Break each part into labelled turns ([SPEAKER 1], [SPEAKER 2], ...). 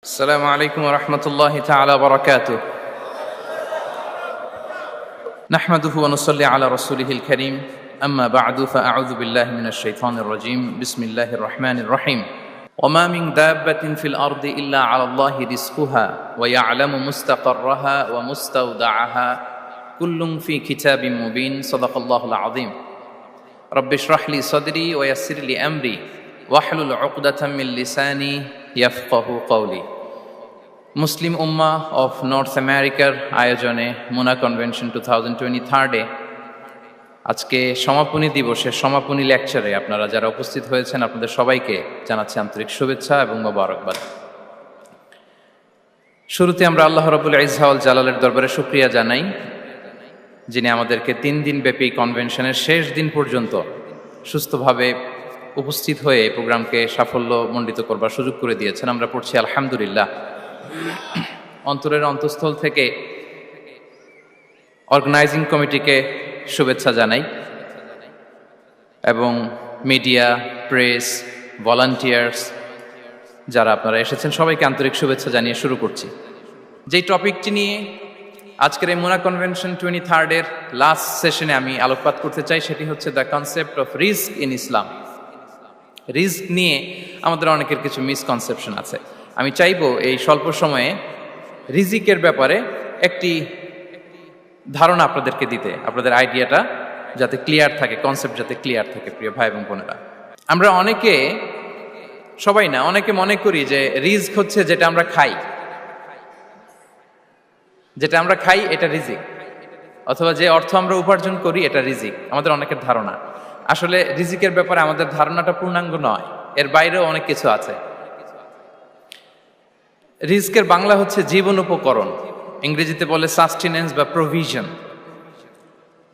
[SPEAKER 1] السلام عليكم ورحمة الله تعالى وبركاته. نحمده ونصلي على رسوله الكريم. أما بعد فأعوذ بالله من الشيطان الرجيم. بسم الله الرحمن الرحيم. وما من دابة في الأرض إلا على الله رزقها ويعلم مستقرها ومستودعها كل في كتاب مبين. صدق الله العظيم. رب اشرح لي صدري ويسر لي أمري واحلل عقدة من لساني يفقه قولي. Muslim Ummah of north আমেরিকার আয়োজনে মুনা convention 2023 আজকে সমাপনী দিবসের সমাপনী লেকচারে আপনারা যারা উপস্থিত হয়েছেন আপনাদের সবাইকে জানাচ্ছি আন্তরিক শুভেচ্ছা এবং মোবারকবাদ। শুরুতে আমরা আল্লাহ রাব্বুল ইজ্জা ওয়াল জালালের দরবারে শুকরিয়া জানাই, যিনি আমাদেরকে 3 দিন ব্যাপী কনভেনশনের শেষ দিন পর্যন্ত সুস্থভাবে উপস্থিত হয়ে এই প্রোগ্রামকে সাফল্যমণ্ডিত করবার সুযোগ করে দিয়েছেন। আমরা পড়ছি আলহামদুলিল্লাহ। অন্তরের অন্তঃস্থল থেকে অর্গানাইজিং কমিটিকে শুভেচ্ছা জানাই এবং মিডিয়া, প্রেস, ভলান্টিয়ার্স যারা আপনারা এসেছেন সবাইকে আন্তরিক শুভেচ্ছা জানিয়ে শুরু করছি। যেই টপিকটি নিয়ে আজকের এই মুনা কনভেনশন 23 লাস্ট সেশনে আমি আলোকপাত করতে চাই সেটি হচ্ছে the concept of risk in Islam. Risk নিয়ে আমাদের অনেকের কিছু মিসকনসেপশন আছে। আমি চাইবো এই স্বল্প সময়ে রিজিকের ব্যাপারে একটি ধারণা আপনাদেরকে দিতে, আপনাদের আইডিয়াটা যাতে ক্লিয়ার থাকে, কনসেপ্ট যাতে ক্লিয়ার থাকে। প্রিয় ভাই এবং বোনেরা, আমরা অনেকে, সবাই না, অনেকে মনে করি যে রিস্ক হচ্ছে যেটা আমরা খাই, যেটা আমরা খাই এটা রিজিক, অথবা যে অর্থ আমরা উপার্জন করি এটা রিজিক। আমাদের অনেকের ধারণা। আসলে রিজিকের ব্যাপারে আমাদের ধারণাটা পূর্ণাঙ্গ নয়, এর বাইরেও অনেক কিছু আছে। রিস্কের বাংলা হচ্ছে জীবন উপকরণ, ইংরেজিতে বলে সাস্টেনেন্স বা প্রভিশন।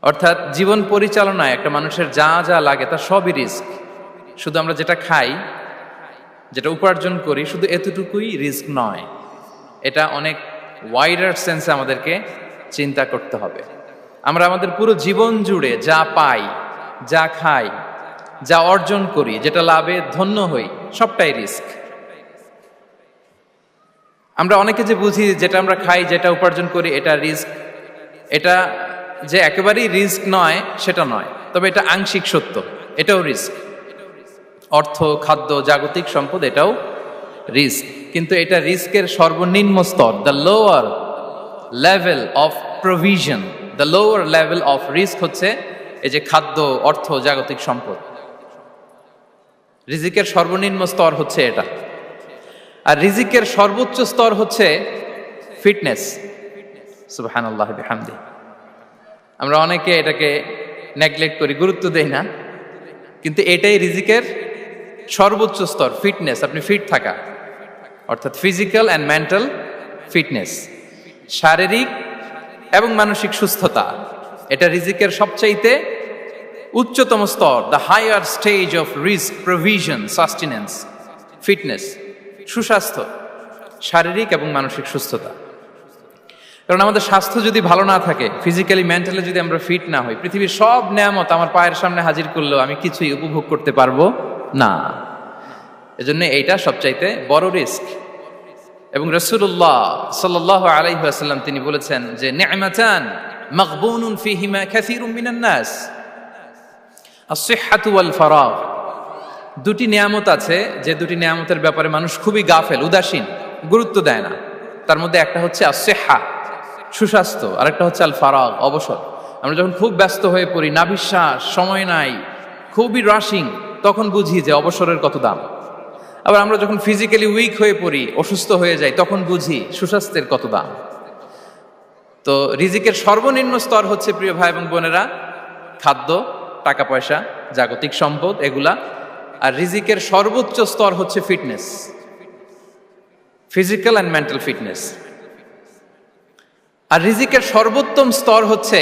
[SPEAKER 1] অর্থাৎ জীবন পরিচালনায় একটা মানুষের যা যা লাগে তার সবই রিস্ক। শুধু আমরা যেটা খাই, যেটা উপার্জন করি, শুধু এতটুকুই রিস্ক নয়। এটা অনেক ওয়াইডার সেন্সে আমাদেরকে চিন্তা করতে হবে। আমরা আমাদের পুরো জীবন জুড়ে যা পাই, যা খাই, যা অর্জন করি, যেটা লাভে ধন্য হই, সবটাই রিস্ক। আমরা অনেকে যে বুঝি যেটা আমরা খাই, যেটা উপার্জন করি এটা রিস্ক, এটা যে একেবারেই রিস্ক নয় সেটা নয়, তবে এটা আংশিক সত্য, এটাও রিস্ক। অর্থ, খাদ্য, জাগতিক সম্পদ এটাও রিস্ক, কিন্তু এটা রিস্কের সর্বনিম্ন স্তর। The lower level of provision, the lower level of risk হচ্ছে এই যে খাদ্য, অর্থ, জাগতিক সম্পদ। রিজিকের সর্বনিম্ন স্তর হচ্ছে এটা। আর রিজিকের সর্বোচ্চ স্তর হচ্ছে ফিটনেস। সুবহানাল্লাহ বিহামদি। আমরা অনেকে এটাকে নেগলেক্ট করি, গুরুত্ব দেই না, কিন্তু এটাই রিজিকের সর্বোচ্চ স্তর, ফিটনেস। আপনি ফিট থাকা, অর্থাৎ ফিজিক্যাল অ্যান্ড মেন্টাল ফিটনেস, শারীরিক এবং মানসিক সুস্থতা, এটা রিজিকের সবচাইতে উচ্চতম স্তর। দ্য হায়ার স্টেজ অফ রিস্ক, প্রভিশন, সাস্টেনেন্স, ফিটনেস, সুস্বাস্থ্য, শারীরিক এবং মানসিক সুস্থতা। কারণ আমাদের স্বাস্থ্য যদি ভালো না থাকে, ফিজিক্যালি মেন্টালি যদি আমরা ফিট না হই, পৃথিবীর সব নেয়ামত আমার পায়ের সামনে হাজির করলেও আমি কিছুই উপভোগ করতে পারবো না। এজন্য এইটা সবচাইতে বড় রিস্ক। এবং রাসূলুল্লাহ সাল্লাল্লাহু আলাইহি ওয়াসাল্লাম তিনি বলেছেন যে নি'মাতান মাগবুনুন ফীহিমা কাসীরুম মিনান নাস, আস-সিহহাতু ওয়াল ফারাগ। দুটি নিয়ামত আছে যে দুটি নিয়ামতের ব্যাপারে মানুষ খুবই গাফেল, উদাসীন, গুরুত্ব দেয় না। তার মধ্যে একটা হচ্ছে আস-সিহহা, সুস্বাস্থ্য, আর একটা হচ্ছে আল ফারাগ, অবসর। আমরা যখন খুব ব্যস্ত হয়ে পড়ি, নাভিশ্বাস, সময় নাই, খুবই রাশিং, তখন বুঝি যে অবসরের কত দাম। আবার আমরা যখন ফিজিক্যালি উইক হয়ে পড়ি, অসুস্থ হয়ে যাই, তখন বুঝি সুস্বাস্থ্যের কত দাম। তো রিজিকের সর্বনিম্ন স্তর হচ্ছে, প্রিয় ভাই এবং বোনেরা, খাদ্য, টাকা পয়সা, জাগতিক সম্পদ, এগুলা। আর রিজিকের সর্বোচ্চ স্তর হচ্ছে fitness, physical and mental fitness. আর রিজিকের সর্বোত্তম স্তর হচ্ছে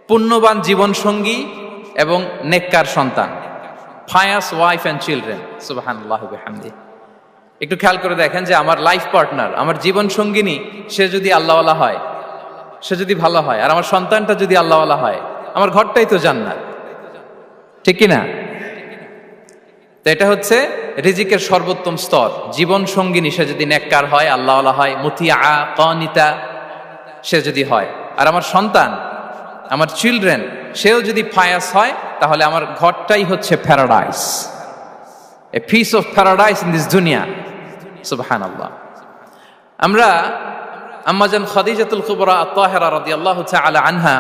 [SPEAKER 1] পুণ্যবান জীবন সঙ্গী এবং নেককার সন্তান, ফায়াস ওয়াইফ অ্যান্ড চিলড্রেন। সুবহানাল্লাহ বিহামদি। একটু খেয়াল করে দেখেন যে আমার লাইফ পার্টনার, আমার জীবন সঙ্গিনী, সে যদি আল্লাহওয়ালা হয়, সে যদি ভালো হয়, আর আমার সন্তানটা যদি আল্লাহওয়ালা হয়, আমার ঘরটাই তো জান্নাত, ঠিক কি না? তো এটা হচ্ছে রিজিকের সর্বোত্তম স্তর। জীবন সঙ্গিনী সে যদি নেককার হয়, আল্লাহওয়ালা হয়, মুতিয়া কানিতা সে যদি হয়, আর আমার সন্তান, আমার চিলড্রেন, সেও যদি ফায়াস হয়, তাহলে আমার ঘরটাই হচ্ছে paradise, a piece of paradise in this দুনিয়া। সুবহানাল্লাহ। আমরা আম্মাজান খাদিজাতুল কুবরা আত-তাহেরা রাদিয়াল্লাহু তাআলা আনহা,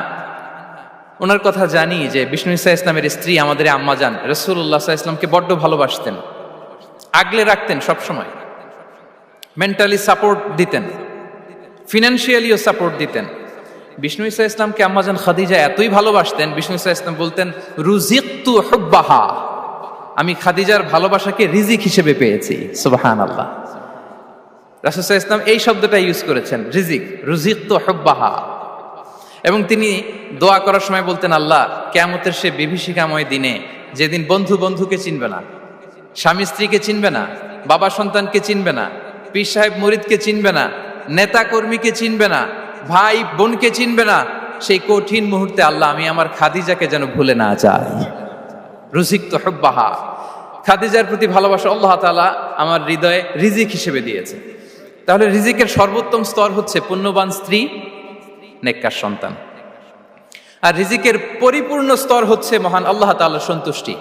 [SPEAKER 1] ওনার কথা জানি যে বিষ্ণু ঈসা ইসলামের স্ত্রী আমাদের আম্মাজান রাসূলুল্লাহ সাল্লাল্লাহু আলাইহি ওয়াসাল্লামকে বড্ড ভালোবাসতেন, আগলে রাখতেন সবসময়, মেন্টালি সাপোর্ট দিতেন, ফিনান্সিয়ালিও সাপোর্ট দিতেন। বিষ্ণু ঈসা ইসলামকে আম্মাজান খাদিজা এতই ভালোবাসতেন, বিষ্ণু ঈসা ইসলাম বলতেন রুজিকতু হুব্বাহা, আমি খাদিজার ভালোবাসাকে রিজিক হিসেবে পেয়েছি। সুবহানাল্লাহ। রাসূল সাল্লাল্লাহু আলাইহি ওয়াসাল্লাম এই শব্দটা ইউজ করেছেন, রিজিক, রুজিকতু হুব্বাহা। এবং তিনি দোয়া করার সময় বলতেন, আল্লাহ, কিয়ামতের সে বিভীষিকাময় দিনে, যেদিন বন্ধু বন্ধুকে চিনবে না, স্বামী স্ত্রীকে চিনবে না, বাবা সন্তানকে চিনবে না, পীর সাহেব মুরিদকে চিনবে না, নেতা কর্মীকে চিনবে না, ভাই বোনকে চিনবে না, সেই কঠিন মুহূর্তে আল্লাহ আমি আমার খাদিজাকে যেন ভুলে না যাই। রুজিকতু হুব্বাহা, খাদিজার প্রতি ভালোবাসা আল্লাহ তাআলা আমার হৃদয়ে রিজিক হিসেবে দিয়েছে। তাহলে রিজিকের সর্বোত্তম স্তর হচ্ছে পুণ্যবান স্ত্রী, নেককার সন্তান। আর রিজিকের পরিপূর্ণ স্তর হচ্ছে মহান আল্লাহ তাআলার সন্তুষ্টি।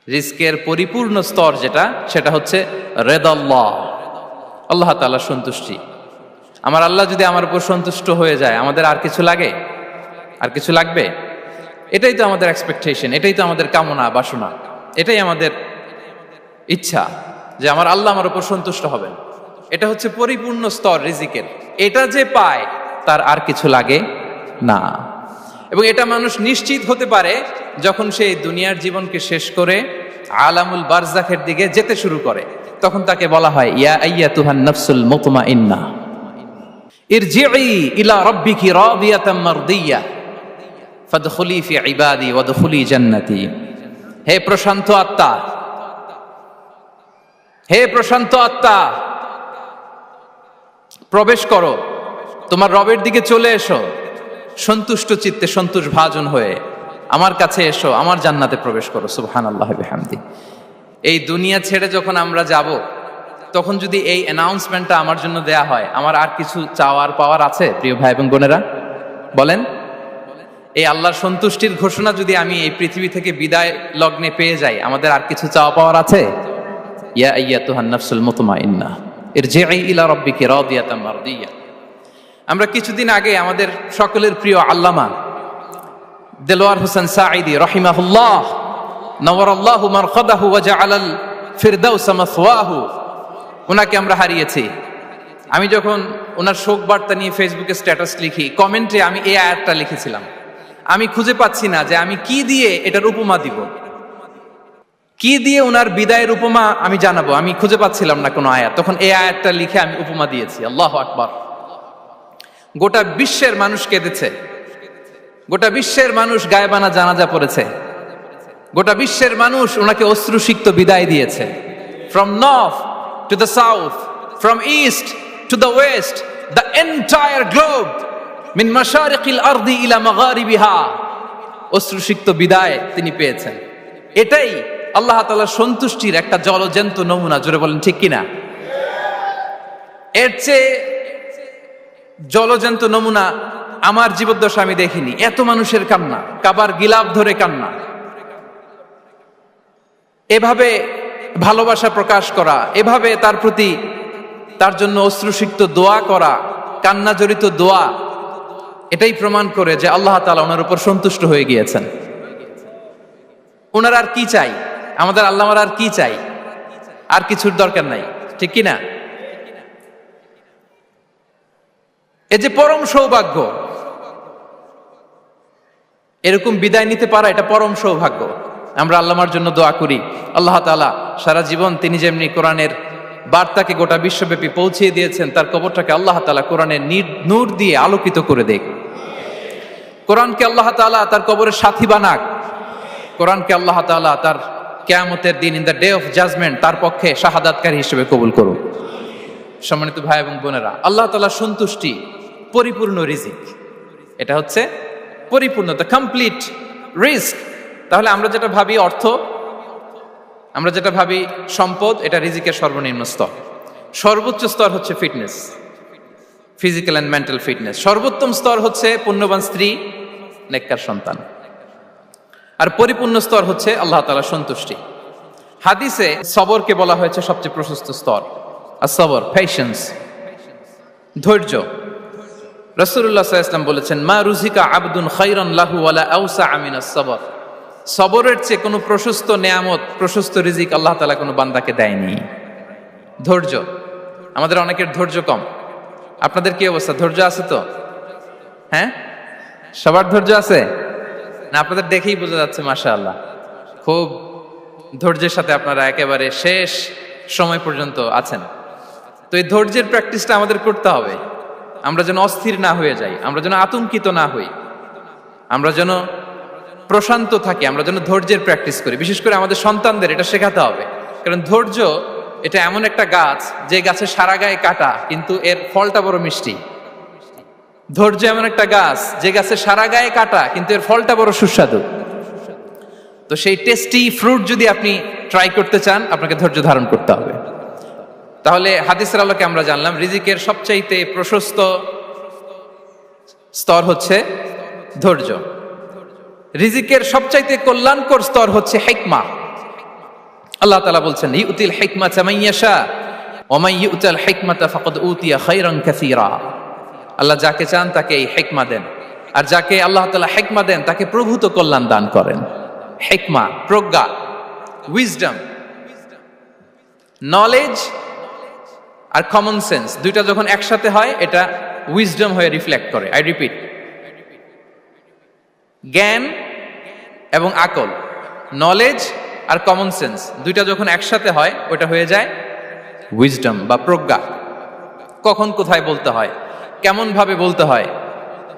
[SPEAKER 1] রিজকের পরিপূর্ণ স্তর যেটা, সেটা হচ্ছে রিদাল্লাহ, আল্লাহ তাআলার সন্তুষ্টি। আমার আল্লাহ যদি আমার উপর সন্তুষ্ট হয়ে যায়, আমাদের আর কিছু লাগে? আর কিছু লাগবে? এটাই তো আমাদের এক্সপেকটেশন, এটাই তো আমাদের কামনা বাসনা, এটাই আমাদের ইচ্ছা যে আমার আল্লাহ আমার উপর সন্তুষ্ট হবেন। এটা হচ্ছে পরিপূর্ণ স্তর রিজিকের। এটা যে পায় তার আর কিছু লাগে না। এবং এটা মানুষ নিশ্চিত হতে পারে যখন সে দুনিয়ার জীবনকে শেষ করে আলামুল বারজাখের দিকে যেতে শুরু করে। তখন তাকে বলা হয়, ইয়া আইয়াতুহান নাফসুল মুতমাইন্নাহ ইরজিই ইলা রাব্বিকি রাদিয়াতাম মারদিয়া ফাদখুলি ফি ইবাদি ওয়াদখুলি জান্নাতি। হে প্রশান্ত আত্মা, হে প্রশান্ত আত্মা, প্রবেশ করো, তোমার রবের দিকে চলে এসো, সন্তুষ্ট চিত্তে সন্তোষ ভাজন হয়ে আমার কাছে এসো, আমার জান্নাতে প্রবেশ করো। সুবহানাল্লাহি ওয়া বিহামদি। এই দুনিয়া ছেড়ে যখন আমরা যাব, তখন যদি এই অ্যানাউন্সমেন্টটা আমার জন্য দেয়া হয়, আমার আর কিছু চাওয়ার পাওয়ার আছে? প্রিয় ভাই এবং বোনেরা বলেন, এই আল্লাহর সন্তুষ্টির ঘোষণা যদি আমি এই পৃথিবী থেকে বিদায় লগ্নে পেয়ে যাই, আমাদের আর কিছু চাওয়া পাওয়ার আছে? ইয়া আইয়াতুহান নাফসুল মুতমাইন্নাহ ইরজিই ইলা রাব্বিকি রাদিয়াতাম মারদিয়া। আমরা কিছুদিন আগে আমাদের সকলের প্রিয় আল্লামা দেলোয়ার হোসেন সাঈদী রাহিমাহুল্লাহ নওয়ারাল্লাহু মারকাদাহু ওয়া জাআলাল ফিরদাউসা মাসওয়াহু, ওনাকে আমরা হারিয়েছি। আমি যখন ওনার শোক বার্তা নিয়ে ফেসবুকে স্ট্যাটাস লিখি, কমেন্টে আমি এই আয়াতটা লিখেছিলাম। আমি খুঁজে পাচ্ছি না যে আমি কি দিয়ে এটার উপমা দিব, কি দিয়ে ওনার বিদায়ের উপমা আমি জানাবো। আমি খুঁজে পাচ্ছিলাম না কোনো আয়াত। তখন এই আয়াতটা লিখে আমি উপমা দিয়েছি। আল্লাহু আকবার। গোটা বিশ্বের মানুষ কেঁদেছে, গোটা বিশ্বের মানুষ গায়েবানা জানাজা পড়েছে, গোটা বিশ্বের মানুষ ওনাকে অশ্রুসিক্ত বিদায় দিয়েছে। From north to the south, from east to the west, the entire globe, মিন মাশারিকিল আরদি ইলা মাগারিবিহা, অশ্রুসিক্ত বিদায় তিনি পেয়েছেন। এটাই আল্লাহ তাআলার সন্তুষ্টির একটা জলজ্যান্ত নমুনা। জোরে বলেন ঠিক কিনা? এর চেয়ে জলজ্যান্ত নমুনা আমার জীবদ্দশা আমি দেখিনি। এত মানুষের কান্না, কাবার গিলাফ ধরে কান্না, এভাবে ভালোবাসা প্রকাশ করা, এভাবে তার প্রতি তার জন্য অশ্রুসিক্ত দোয়া করা, কান্না জড়িত দোয়া, এটাই প্রমাণ করে যে আল্লাহ তাআলা ওনার উপর সন্তুষ্ট হয়ে গিয়েছেন। ওনার আর কি চাই? আমাদের আল্লাহর আর কি চাই? আর কিছুর দরকার নাই, ঠিক কিনা? এ যে পরম সৌভাগ্য, এরকম বিদায় নিতে পারা এটা পরম সৌভাগ্য। আমরা আল্লাহর জন্য দোয়া করি, আল্লাহ তাআলা সারা জীবন তিনি যেমনি কোরআনের বার্তাকে গোটা বিশ্বব্যাপী পৌঁছিয়ে দিয়েছেন, তার কবরটাকে আল্লাহ তাআলা কোরআনের নূর দিয়ে আলোকিত করে দেখ। কোরআনকে আল্লাহ তাআলা তার কবরের সাথী বানাক। কোরআনকে আল্লাহ তাআলা তার কিয়ামতের দিন, in the day of judgement, তার পক্ষে শাহাদাতকারী হিসেবে কবুল করুন। সম্মানিত ভাই এবং বোনেরা, আল্লাহ তাআলার সন্তুষ্টি পরিপূর্ণ রিজিক। এটা হচ্ছে পরিপূর্ণ, দ্য কমপ্লিট রিস্ক তাহলে আমরা যেটা ভাবি অর্থ, আমরা যেটা ভাবি সম্পদ, এটা রিজিকের সর্বনিম্ন স্তর। সর্বোচ্চ স্তর হচ্ছে fitness, physical and mental fitness. সর্বোত্তম স্তর হচ্ছে পুণ্যবান স্ত্রী, নেককার সন্তান। আর পরিপূর্ণ স্তর হচ্ছে আল্লাহ তাআলার সন্তুষ্টি। হাদিসে সবরকে বলা হয়েছে সবচেয়ে প্রশস্ত স্তর। আর সবর, পেশেন্স, ধৈর্য। রাসূলুল্লাহ সাল্লাল্লাহু আলাইহি ওয়াসাল্লাম বলেছেন, মা রুজিকা আবদুন খায়রান লাহু ওয়ালা আওসা মিনাস সবর। সবরের চেয়ে কোনো প্রশস্ত নেয়ামত, প্রশস্ত রিজিক আল্লাহ তাআলা কোনো বান্দাকে দেয়নি। ধৈর্য, আমাদের অনেকের ধৈর্য কম। আপনাদের কি অবস্থা, ধৈর্য আছে তো? হ্যাঁ, সবার ধৈর্য আছে না? আপনাদের দেখেই বোঝা যাচ্ছে মাশাআল্লাহ, খুব ধৈর্যের সাথে আপনারা একেবারে শেষ সময় পর্যন্ত আছেন। তো এই ধৈর্যের প্র্যাকটিসটা আমাদের করতে হবে। আমরা যেন অস্থির না হয়ে যাই, আমরা যেন আতঙ্কিত না হই, আমরা যেন প্রশান্ত থাকি, আমরা যেন ধৈর্যের প্র্যাকটিস করি। বিশেষ করে আমাদের সন্তানদের এটা শেখাতে হবে। কারণ ধৈর্য এটা এমন একটা গাছ, যে গাছে সারা গায়ে কাটা কিন্তু এর ফলটা বড় মিষ্টি। ধৈর্য এমন একটা গাছ, যে গাছে সারা গায়ে কাটা কিন্তু এর ফলটা বড় সুস্বাদু। তো সেই টেস্টি ফ্রুট যদি আপনি ট্রাই করতে চান, আপনাকে ধৈর্য ধারণ করতে হবে। তাহলে হাদিসের আলোকে আমরা জানলাম রিজিকের সবচাইতে প্রশস্ত স্তর হচ্ছে ধৈর্য। রিজিকের সবচাইতে কল্যাণকর স্তর হচ্ছে হিকমা। আল্লাহ তাআলা বলছেন, ইউতিল হিকমাতা মান ইয়াশা ওয়া মান ইউতাল হিকমাতা ফাকাদ উতিয়া খায়রান কাসীরা। আল্লাহ যাকে চান তাকে এই হিকমা দেন, আর যাকে আল্লাহ তাআলা হিকমা দেন তাকে প্রভূত কল্যাণ দান করেন। হিকমা, প্রজ্ঞা, উইজডম, নলেজ আর কমন সেন্স, দুইটা যখন একসাথে হয় এটা উইজডম হয়ে রিফ্লেক্ট করে। আই রিপিট, জ্ঞান এবং আকল, নলেজ আর কমন সেন্স, দুইটা যখন একসাথে হয় ওটা হয়ে যায় উইজডম বা প্রজ্ঞা। কখন কোথায় বলতে হয়, কেমন ভাবে বলতে হয়,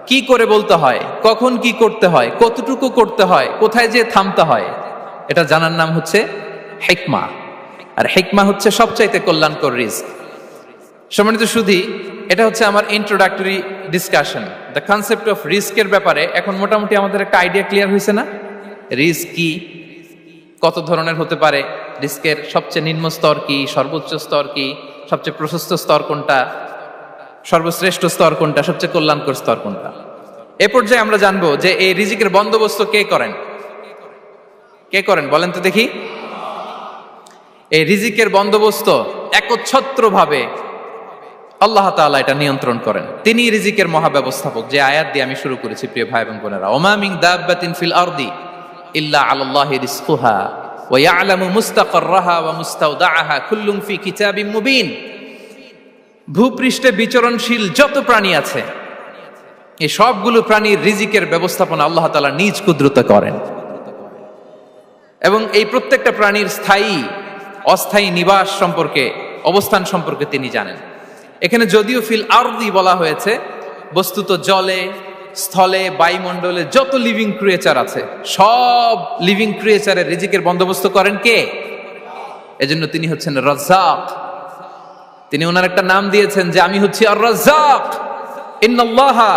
[SPEAKER 1] কি করে বলতে হয়, কখন কি করতে হয়, কতটুকু করতে হয়, কোথায় যে থামতে হয়, এটা জানার নাম হচ্ছে হিকমা। আর হিকমা হচ্ছে সবচাইতে কল্যাণকর রিস্ক। সম্মানিত সুধী, এটা হচ্ছে আমার introductory discussion. The concept of রিস্কের ব্যাপারে এখন মোটামুটি আমাদের একটা আইডিয়া ক্লিয়ার হয়েছে না? রিস্ক কি, কত ধরনের হতে পারে, রিস্কের সবচেয়ে নিম্ন স্তর কি, সর্বোচ্চ স্তর কি, সবচেয়ে প্রশস্ত স্তর কোনটা, সর্বশ্রেষ্ঠ স্তর কোনটা, সবচেয়ে কল্যাণকর স্তর কোনটা। এ পর্যায়ে আমরা জানবো যে এই রিজিকের বন্দোবস্ত কে করেন। কে করেন বলেন তো দেখি? এই রিজিকের বন্দোবস্ত একচ্ছত্রভাবে আল্লাহ তাআলা এটা নিয়ন্ত্রণ করেন। তিনি রিজিকের মহাব্যবস্থাপক। যে আয়াত দিয়ে আমি শুরু করেছি প্রিয় ভাই এবং বোনেরা, ওমা মিন দাব্বাতিন ফিল আরদি ইল্লা আলাল্লাহি রিজকুহা ওয়া ইয়ালামু মুস্তাকাররাহা ওয়া মুস্তাওদাআহা কুল্লুন ফি কিতাবিম মুবিন। ভূপৃষ্ঠে বিচরণশীল যত প্রাণী আছে, এই সবগুলো প্রাণীর রিজিকের ব্যবস্থাপনা আল্লাহ তাআলা নিজ কুদরতে করেন। এবং এই প্রত্যেকটা প্রাণীর স্থায়ী অস্থায়ী নিবাস সম্পর্কে, অবস্থান সম্পর্কে তিনি জানেন। এখানে যদিও ফিল আরদি বলা হয়েছে, বস্তুত জলে, স্থলে, বায়ুমণ্ডলে যত লিভিং ক্রিয়েচার আছে, সব লিভিং ক্রিয়েচারের রিজিকের বন্দোবস্ত করেন কে? এজন্য তিনি হচ্ছেন রাজ্জাক। তিনি ওনার একটা নাম দিয়েছেন যে আমি হচ্ছি আর রাজ্জাক, ইন্নাল্লাহা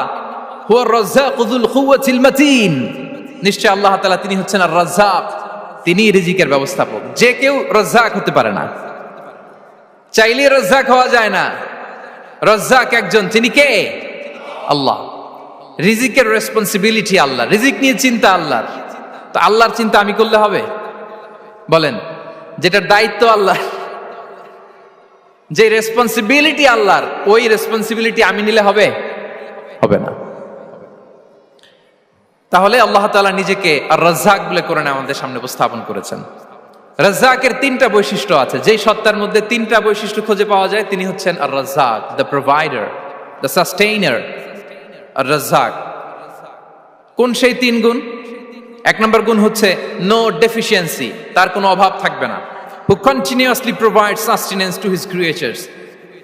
[SPEAKER 1] হুয়ার রাজ্জাকু যুল কুওয়াতিল মাতিন। নিশ্চয় আল্লাহ তাআলা তিনি হচ্ছেন আর রাজ্জাক, তিনি রিজিকের ব্যবস্থাপক। যে কেউ রাজ্জাক হতে পারে না, চাইলে রাজ্জাক হওয়া যায় না। রাজ্জাক একজন, তিনি কে? আল্লাহ। রিজিকের রেসপন্সিবিলিটি আল্লাহ, রিজিক নিয়ে চিন্তা আল্লাহর। তো আল্লাহর চিন্তা আমি করলে হবে? বলেন, যেটার দায়িত্ব আল্লাহ, যে রেসপন্সিবিলিটি আল্লাহর, ওই রেসপন্সিবিলিটি আমি নিলে হবে? হবে না। তাহলে আল্লাহ তাআলা নিজেকে আর রাজ্জাক বলে কোরআনে আমাদের সামনে উপস্থাপন করেছেন। রাজ্জাকের তিনটা বৈশিষ্ট্য আছে। যেই সত্তার মধ্যে তিনটা বৈশিষ্ট্য খুঁজে পাওয়া যায়, তিনি হচ্ছেন আর রাজ্জাক, দ্য প্রোভাইডার, দ্য সাস্টেইনার। আর রাজ্জাক কোন সেই তিন গুণ? এক নম্বর গুণ হচ্ছে নো ডেফিসিয়েন্সি, তার কোনো অভাব থাকবে না। হু continuously provide sustenance to his creatures,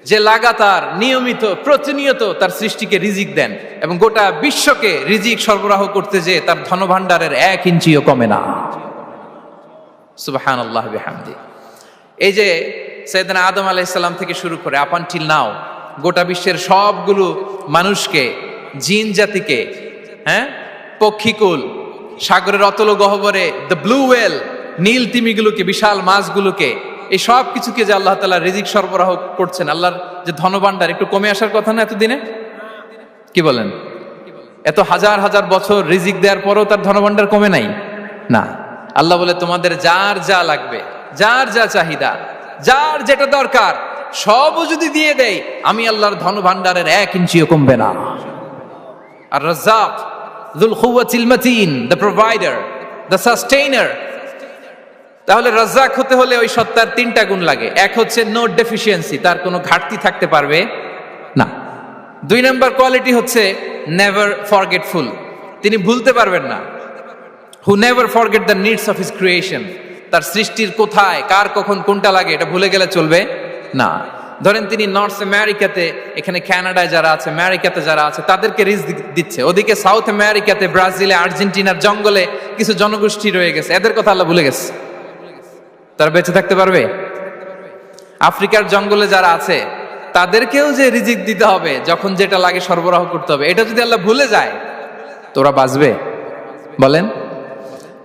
[SPEAKER 1] যে লাগাতার, নিয়মিত, প্রতিনিয়ত তার সৃষ্টিকে রিজিক দেন এবং গোটা বিশ্বকে রিজিক সরবরাহ করতে যে তার ধনভাণ্ডারের 1 ইঞ্চিও কমে না। সুবহানাল্লাহ বিহামদি। এই যে সাইয়েদনা আদম আলাইহিস সালাম থেকে শুরু করে আপ আনটিল নাও গোটা বিশ্বের সবগুলো মানুষকে, জিন জাতিকে, পক্ষীকুল, সাগরের অতল গহ্বরে দ্য ব্লু ওয়েল, নীল তিমিগুলোকে, বিশাল মাছগুলোকে, এই সব কিছুকে যে আল্লাহ তাআলা রিজিক সরবরাহ করছেন, আল্লাহর যে ধনভাণ্ডার একটু কমে আসার কথা না এতদিনে? কি বলেন? এত হাজার হাজার বছর রিজিক দেওয়ার পরেও তার ধনভাণ্ডার কমে নাই? না। আল্লাহ বলে তোমাদের যার যা লাগবে, যার যা চাহিদা, যার যেটা দরকার সবও যদি দিয়ে দেয়, আমি আল্লাহর ধনভাণ্ডারের 1 ইঞ্চিও কমবে না। আর Razzak যুল কুওয়াতিল মাতিন, the provider, the sustainer. তাহলে রাজ্জাক হতে হলে ওই সত্তার 3টা গুণ লাগে। এক হচ্ছে নো ডেফিসিয়েন্সি, তার কোনো ঘাটতি থাকতে পারবে না। 2 নম্বর কোয়ালিটি হচ্ছে নেভার ফরগেটফুল, তিনি ভুলতে পারবেন না। Who never forget the needs of his creation, তার সৃষ্টির কোথায় কার কখন কোনটা লাগে এটা ভুলে গেলে চলবে না। ধরেন তিনি নর্থ আমেরিকাতে, এখানে কানাডায় যারা আছে, আমেরিকাতে যারা আছে, তাদেরকে রিস্ক দিচ্ছে। ওদিকে সাউথ আমেরিকাতে, ব্রাজিলে, আর্জেন্টিনার জঙ্গলে কিছু জনগোষ্ঠী রয়ে গেছে, এদের কথা আল্লাহ ভুলে গেছে। তারা বেঁচে থাকতে পারবে? আফ্রিকার জঙ্গলে যারা আছে তাদেরকেও যে রিজিক দিতে হবে, যখন যেটা লাগে সরবরাহ করতে হবে, এটা যদি আল্লাহ ভুলে যায় তোরা বাঁচবে? বলেন।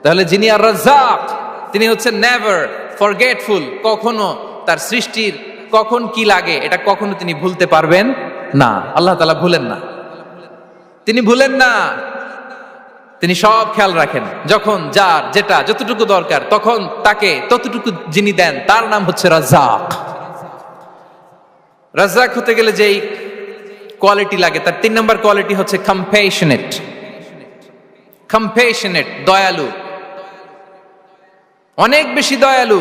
[SPEAKER 1] তাহলে যিনি আর রাজ্জাক, তিনি হচ্ছেন নেভার ফরগেটফুল, কখনো তার সৃষ্টির কখন কি লাগে এটা কখনো তিনি ভুলতে পারবেন না। আল্লাহ তাআলা ভুলেন না, তিনি ভুলেন না, তিনি সব খেয়াল রাখেন। যখন যার যেটা যতটুকু দরকার তখন তাকে ততটুকু যিনি দেন তার নাম হচ্ছে রাজ্জাক। রাজ্জাক হতে গেলে যেই কোয়ালিটি লাগে তার 3 নম্বর কোয়ালিটি হচ্ছে কম্প্যাশনেট। কম্প্যাশনেট, দয়ালু, অনেক বেশি দয়ালু।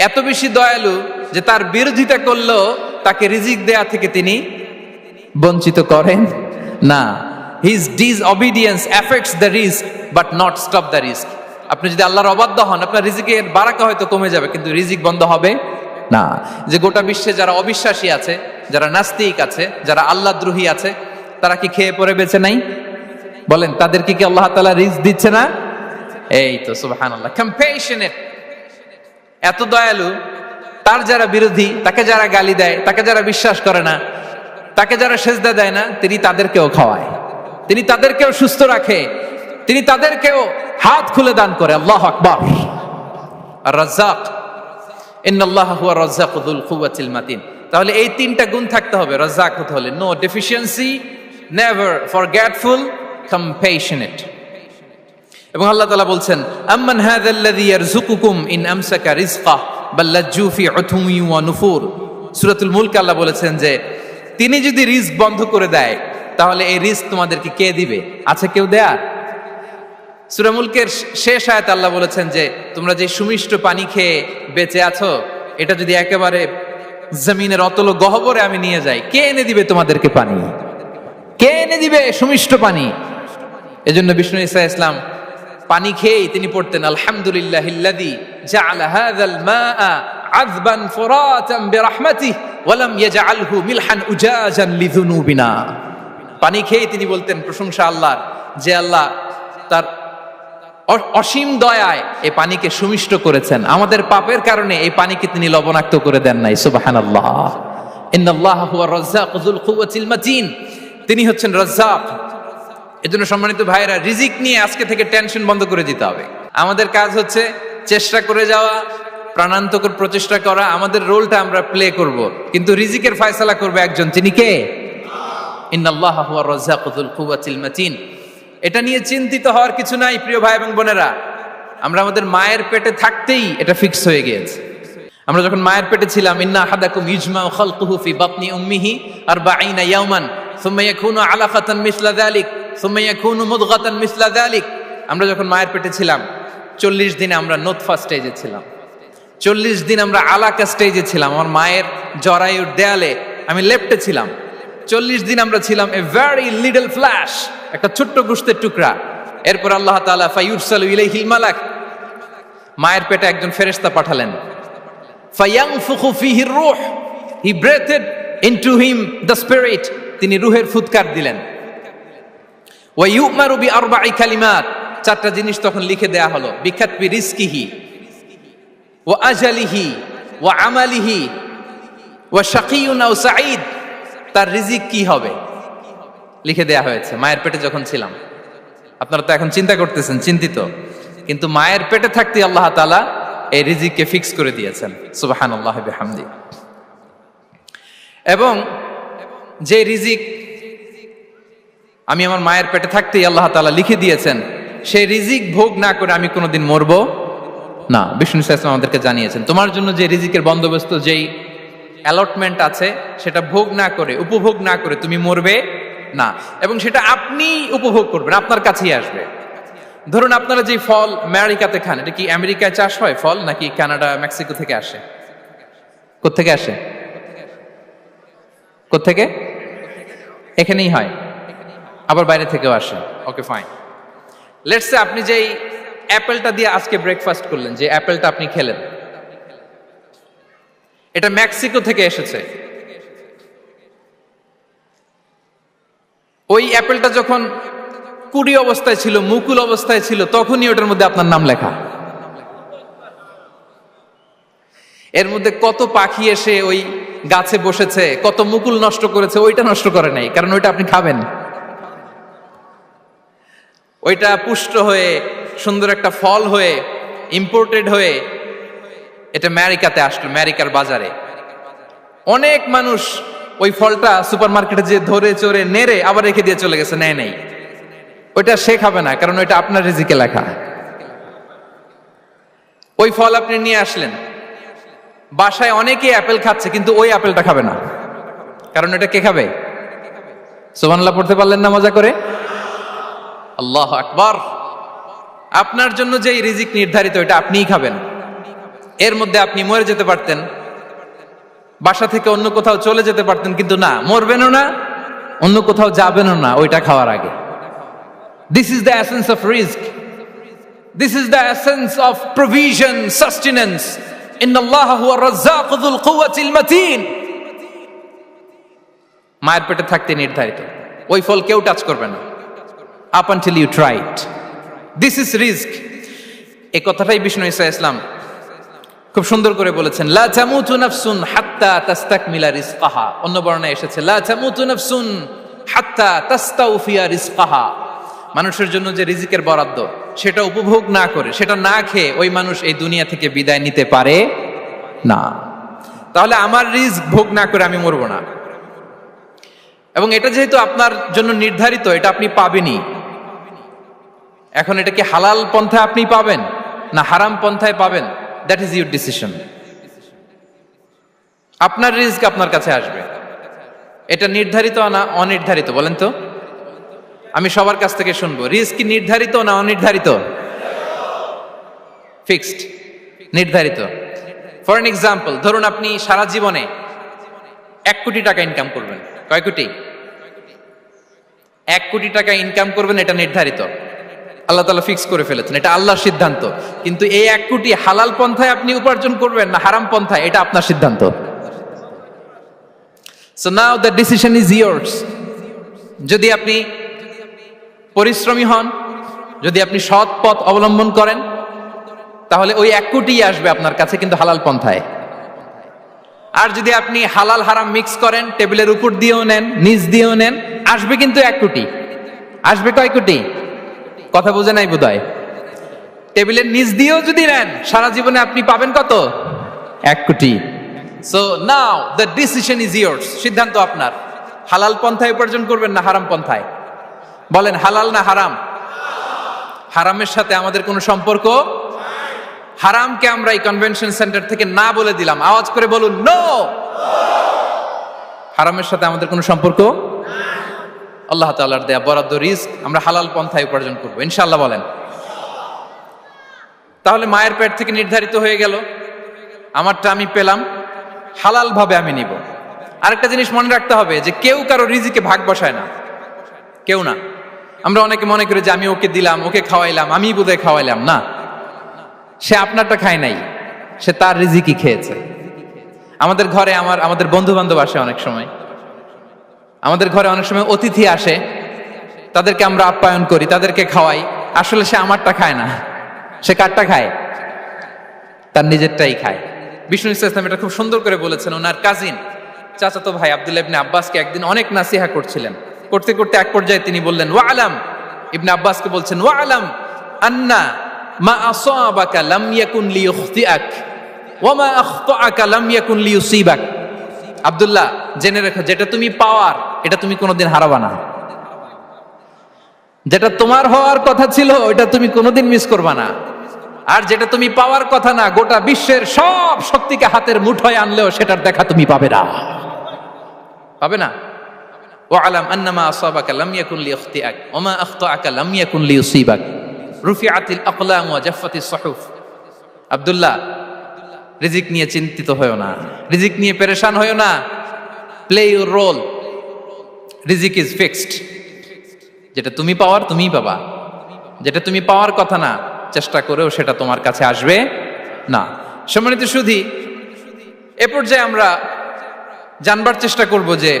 [SPEAKER 1] এত বেশি দয়ালু যে তার বিরোধিতা করলেও তাকে রিজিক দেয়া থেকে তিনি বঞ্চিত করেন না। His disobedience affects the risk but not stop the risk. আপনি যদি আল্লাহর অবাধ্য হন, আপনার রিজিকের বারাকা হয়তো কমে যাবে, কিন্তু রিজিক বন্ধ হবে না। যে গোটা বিশ্বে যারা অবিশ্বাসী আছে, যারা নাস্তিক আছে, যারা আল্লাহদ্রোহী আছে, তারা কি খেয়ে পরে বেঁচে নাই? বলেন, তাদেরকে কি আল্লাহ তাআলা রিজিক দিচ্ছে না? এই তো সুবহানাল্লাহ। কম্প্যাশনেট, এত দয়ালু, তার যারা বিরোধী, তাকে যারা গালি দেয়, তাকে যারা বিশ্বাস করে না, তাকে যারা সেজদা দেয় না, তিনি তাদেরকেও খাওয়ায়, তিনি তাদেরকেও সুস্থ রাখে, তিনি তাদেরকেও হাত খুলে দান করে। আল্লাহু আকবার। আর রাজ্জাক, ইন্নাল্লাহা হুয়া রাজ্জাকু যুল কুওয়াতিল মাতিন। তাহলে এই 3টা গুণ থাকতে হবে রাজ্জাক হতে হলে। No deficiency, never forgetful, compassionate. এবং আল্লাহ তাআলা বলছেন, আম্মান হাযাল্লাযী ইয়ারযুকুকুম ইন আমসাকা রিজকাহ বাল লাজ্জু ফি উতুমি ওয়া নুফুর। সূরাতুল মুলক আল্লাহ বলেছেন যে তিনি যদি রিজক বন্ধ করে দেয় তাহলে এই রিজক তোমাদেরকে কে দিবে? আছে কেউ দেয়ার? সূরা মুলকের শেষ আয়াতে আল্লাহ বলেছেন যে তোমরা যে সুমিষ্ট পানি খেয়ে বেঁচে আছো, এটা যদি একেবারে জমিনের অতল গহ্বরে আমি নিয়ে যাই, কে এনে দিবে তোমাদেরকে পানি? কে এনে দিবে সুমিষ্ট পানি? এজন্য বিষ্ণু ঈসা ইসলাম পানি খেয়েই তিনি পড়তেন, আলহামদুলিল্লাহিল্লাযী জাআলা হাযাল মাআ আযবান ফুরাতান বিরাহমাতিহি ওয়া লাম ইয়াজআলহু মিলহান উজাজান লিযুনুবিনা। পানি খেয়েই তিনি বলতেন প্রশংসা আল্লাহর, যে আল্লাহ তার অসীম দয়ায় এই পানিকে সুমিষ্ট করেছেন, আমাদের পাপের কারণে এই পানিকে তিনি লবণাক্ত করে দেন নাই। সুবহানাল্লাহ। ইন্নাল্লাহা হুয়া রাজ্জাকু যুল কুওয়াতিল মাতিন, তিনি হচ্ছেন রাজ্জাক। এজন্য সম্মানিত ভাইরা, রিজিক নিয়ে আজকে থেকে টেনশন বন্ধ করে দিতে হবে। আমাদের কাজ হচ্ছে চেষ্টা করে যাওয়া, প্রাণান্তকর প্রচেষ্টা করা, আমাদের রোলটা আমরা প্লে করব, কিন্তু রিজিকের ফয়সালা করবে একজন, তিনি কে? ইন্নাল্লাহা হুয়া রাজ্জাকু যুল কুওয়াতিল মাতিন। এটা নিয়ে চিন্তিত হওয়ার কিছু নাই প্রিয় ভাই এবং বোনেরা। আমরা আমাদের মায়ের পেটে থাকতেই এটা ফিক্স হয়ে গিয়েছে। আমরা যখন মায়ের পেটে ছিলাম, ইন্না আহাদাকুম ইজমাউ খালকুহু ফি বাতনি উম্মিহি 40 ইয়াওমান সুম্মা ইয়াকুনু আলাকাতান মিসলা যালিক সুম্মা ইয়াকুনু মুদগাতান মিসলা যালিক। আমরা যখন মায়ের পেটে ছিলাম 40 দিন আমরা নুতফা স্টেজে ছিলাম, 40 দিন আমরা আলাকা স্টেজে ছিলাম। আমার মায়ের জরায়ুর দেয়ালে আমি লেপ্টে ছিলাম। 40 দিন আমরা ছিলাম এ ভেরি লিটল ফ্ল্যাশ, একটা ছোট্ট গোশতের টুকরা। এরপর আল্লাহ তাআলা ফায়ুরসালু ইলাইহিল মালাক, মায়ের পেটে একজন ফেরেশতা পাঠালেন। ফায়ানফুখু ফিহির রূহ, he breathed into him the spirit, তিনি রূহের ফুৎকার দিলেন। ওয়া ইউমারু বিআরবা'i কালিমাত, 4টা জিনিস তখন লিখে দেয়া হলো। বিকাতবি রিজকিহি ওয়া আজালিহি ওয়া আমালিহি ওয়া শাকিয়ুন আও সাঈদ, তার রিজিক কি হবে লিখে দেয়া হয়েছে মায়ের পেটে যখন ছিলাম। আপনারা তো এখন চিন্তা করতেছেন, চিন্তিত, কিন্তু মায়ের পেটে থাকতে আল্লাহ তাআলা এই রিজিককে ফিক্স করে দিয়েছেন। সুবহানাল্লাহ বিহামদি। এবং যে রিজিক আমি আমার মায়ের পেটে থাকতেই আল্লাহ তাআলা লিখে দিয়েছেন, সেই রিজিক ভোগ না করে আমি কোনোদিন মরবো না। বিষ্ণু ইসলাম আমাদেরকে জানিয়েছেন, তোমার জন্য যে রিজিকের বন্দোবস্ত, যেই অ্যালটমেন্ট আছে, সেটা ভোগ না করে, উপভোগ না করে তুমি মরবে না, এবং সেটা আপনি উপভোগ করবেন, আপনার কাছেই আসবে। ধরুন আপনারা যে ফল আমেরিকাতে খান, এটা কি আমেরিকায় চাষ হয় ফল, নাকি কানাডা মেক্সিকো থেকে আসে? কোত্থেকে আসে? কোত্থেকে? এখানেই হয়, আবার বাইরে থেকেও আসে। Okay fine. লেটস সে আপনি যেই অ্যাপেলটা দিয়ে আজকে ব্রেকফাস্ট করলেন, যে অ্যাপেলটা আপনি খেলেন, এটা মেক্সিকো থেকে এসেছে। ওই অ্যাপেলটা যখন কুড়ি অবস্থায় ছিল, মুকুল অবস্থায় ছিল, তখনই ওটার মধ্যে আপনার নাম লেখা। এর মধ্যে কত পাখি এসে ওই গাছে বসেছে, কত মুকুল নষ্ট করেছে, ওইটা নষ্ট করে নাই, কারণ ওইটা আপনি খাবেন। ওইটা পুষ্ট হয়ে সুন্দর একটা ফল হয়ে ইম্পোর্টেড হয়ে এটা আমেরিকাতে আসলো, আমেরিকার বাজারে। অনেক মানুষ ওই ফলটা সুপার মার্কেটে যে ধরে চড়ে নেড়ে আবার রেখে দিয়ে চলে গেছে, নেয় নেই। ওইটা সে খাবে না, কারণ ওইটা আপনার রিজিকে লেখা। ওই ফল আপনি নিয়ে আসলেন, বাসায় অনেকে অ্যাপেল খাচ্ছে, কিন্তু ওই অ্যাপেলটা খাবে না, কারণ এটা কে খাবে? সুবহানাল্লাহ পড়তে পারলেন না মজা করে? আল্লাহু আকবার। আপনার জন্য যেই রিজিক নির্ধারিত, এটা আপনিই খাবেন। এর মধ্যে আপনি মরে যেতে পারতেন, বাসা থেকে অন্য কোথাও চলে যেতে পারতেন, কিন্তু না, মরবেনও না, অন্য কোথাও যাবেনও না ওইটা খাওয়ার আগে। This is the essence of risk, this is the essence of provision, sustenance. ইন্নাল্লাহা হুয়া রাজ্জাকু যুল কুওয়াতিল মাতিন। মায়ের পেটে থাকতে নির্ধারিত, ওই ফল কেউ টাচ করবে না up until you try it. This is risk. এই কথাটাই বিষ্ণু ঈসা ইসলাম খুব সুন্দর করে বলেছেন, লা তামুতু নাফসুন হাত্তা তাস্তাকমিলা রিজকাহা। অন্য বর্ণনায় এসেছে লা তামুতু নাফসুন হাত্তা তাস্তাউফিয়া রিজকাহা। মানুষের জন্য যে রিজিকের বরাদ্দ, সেটা উপভোগ না করে, সেটা না খেয়ে ওই মানুষ এই দুনিয়া থেকে বিদায় নিতে পারে না। তাহলে আমার রিস্ক ভোগ না করে আমি মরবো না, এবং এটা যেহেতু আপনার জন্য নির্ধারিত, এটা আপনি পাবেনই। এখন এটা কি হালাল পন্থায় আপনি পাবেন না হারাম পন্থায় পাবেন, দ্যাট ইজ ইউর ডিসিশন। আপনার রিস্ক আপনার কাছে আসবে। এটা নির্ধারিত না অনির্ধারিত? বলেন তো, আমি সবার কাছ থেকে শুনবো, রিস্ক কি নির্ধারিত না অনির্ধারিত? ফিক্সড, নির্ধারিত। ফর এন এক্সাম্পল, ধরুন আপনি সারা জীবনে 1 কোটি টাকা ইনকাম করবেন। কয় কোটি? 1 কোটি টাকা ইনকাম করবেন, এটা নির্ধারিত, আল্লাহ তাআলা ফিক্স করে ফেলেছেন, এটা আল্লাহর সিদ্ধান্ত। কিন্তু এই 1 কোটি হালাল পন্থায় আপনি উপার্জন করবেন না হারাম পন্থায়, এটা আপনার সিদ্ধান্ত। So now the decision is years. যদি আপনি পরিশ্রমী হন, যদি আপনি সৎ পথ অবলম্বন করেন, তাহলে ওই 1 কোটি আসবে আপনার কাছে, কিন্তু হালাল পন্থায়। আর যদি আপনি হালাল হারাম মিক্স করেন, টেবিলের উপর দিয়েও নেন, নিচ দিয়েও নেন, আসবে কিন্তু 1 কোটি। আসবে কয় কোটি? কথা বুঝে নাই বোধহয়। টেবিলের নিচ দিয়েও যদি নেন, সারা জীবনে আপনি পাবেন কত? 1 কোটি। So now the decision is years. সিদ্ধান্ত আপনার। হালাল পন্থায় উপার্জন করবেন না হারাম পন্থায়? বলেন, হালাল না হারাম? হারামের সাথে আমাদের কোনো সম্পর্ক? হারামকে আমরা এই কনভেনশন সেন্টার থেকে না বলে দিলাম, আওয়াজ করে বলুন নো। হারামের সাথে আমাদের কোনো সম্পর্ক? আল্লাহ তাআলার দেয়া বরাদ্দ রিস্ক আমরা হালাল পন্থায় উপার্জন করবো ইনশাআল্লাহ। বলেন। তাহলে মায়ের পেট থেকে নির্ধারিত হয়ে গেল, আমারটা আমি পেলাম, হালাল ভাবে আমি নিব। আরেকটা জিনিস মনে রাখতে হবে যে কেউ কারো রিজিকে ভাগ বসায় না, কেউ না। আমরা অনেকে মনে করি যে আমি ওকে দিলাম, ওকে খাওয়াইলাম, আমি বোধহয় খাওয়াইলাম। না, সে আপনারটা খায় নাই, সে তার রিজিকই খেয়েছে। আমাদের ঘরে আমাদের বন্ধু বান্ধব আসে অনেক সময়, আমাদের ঘরে অনেক সময় অতিথি আসে, তাদেরকে আমরা আপ্যায়ন করি, তাদেরকে খাওয়াই। আসলে সে আমারটা খায় না, সে কারটা খায়? তার নিজেরটাই খায়। বিষ্ণু ইসলাম এটা খুব সুন্দর করে বলেছেন। ওনার কাজিন, চাচাতো ভাই আব্দুল্লাহ ইবনে আব্বাসকে একদিন অনেক নাসিহা করছিলেন। করতে করতে এক পর্যায়ে তিনি বললেন, ওয়ালাম ইবনে আব্বাসকে বলছেন, ওয়ালাম আন্না মা আসাবাকা লাম ইয়াকুন লিইখতিআক ওয়া মা আখতাআকা লাম ইয়াকুন লিইউসিবাক। আব্দুল্লাহ, জেনে রেখো, যেটা তুমি পাওয়ার এটা তুমি কোনোদিন হারাবা না। যেটা তোমার হওয়ার কথা ছিল ওটা তুমি কোনোদিন মিস করবা না। আর যেটা তুমি পাওয়ার কথা না, গোটা বিশ্বের সব শক্তিকে হাতের মুঠোয় আনলেও সেটার দেখা তুমি পাবে না, পাবে না। ওয়ালাম আন্নামা আসাবাকা লাম ইয়াকুন লিইখতিআক ওয়া মা আখতাআকা লাম ইয়াকুন লিইউসিবাক। রুফিআতিল আকলাম ওয়া জাফফাতিস সুহুফ। আব্দুল্লাহ, রিজিক নিয়ে চিন্তিত হয়ো না, রিজিক নিয়ে পেরেশান হয়ো না। প্লে ইউর রোল, রিজিক ইজ ফিক্সড। যেটা তুমি পাওয়ার তুমিই পাবা, যেটা তুমি পাওয়ার কথা না চেষ্টা করেও সেটা তোমার কাছে আসবে না। সম্মানিত সুধী, এ পর্যায়ে আমরা জানবার চেষ্টা করব যে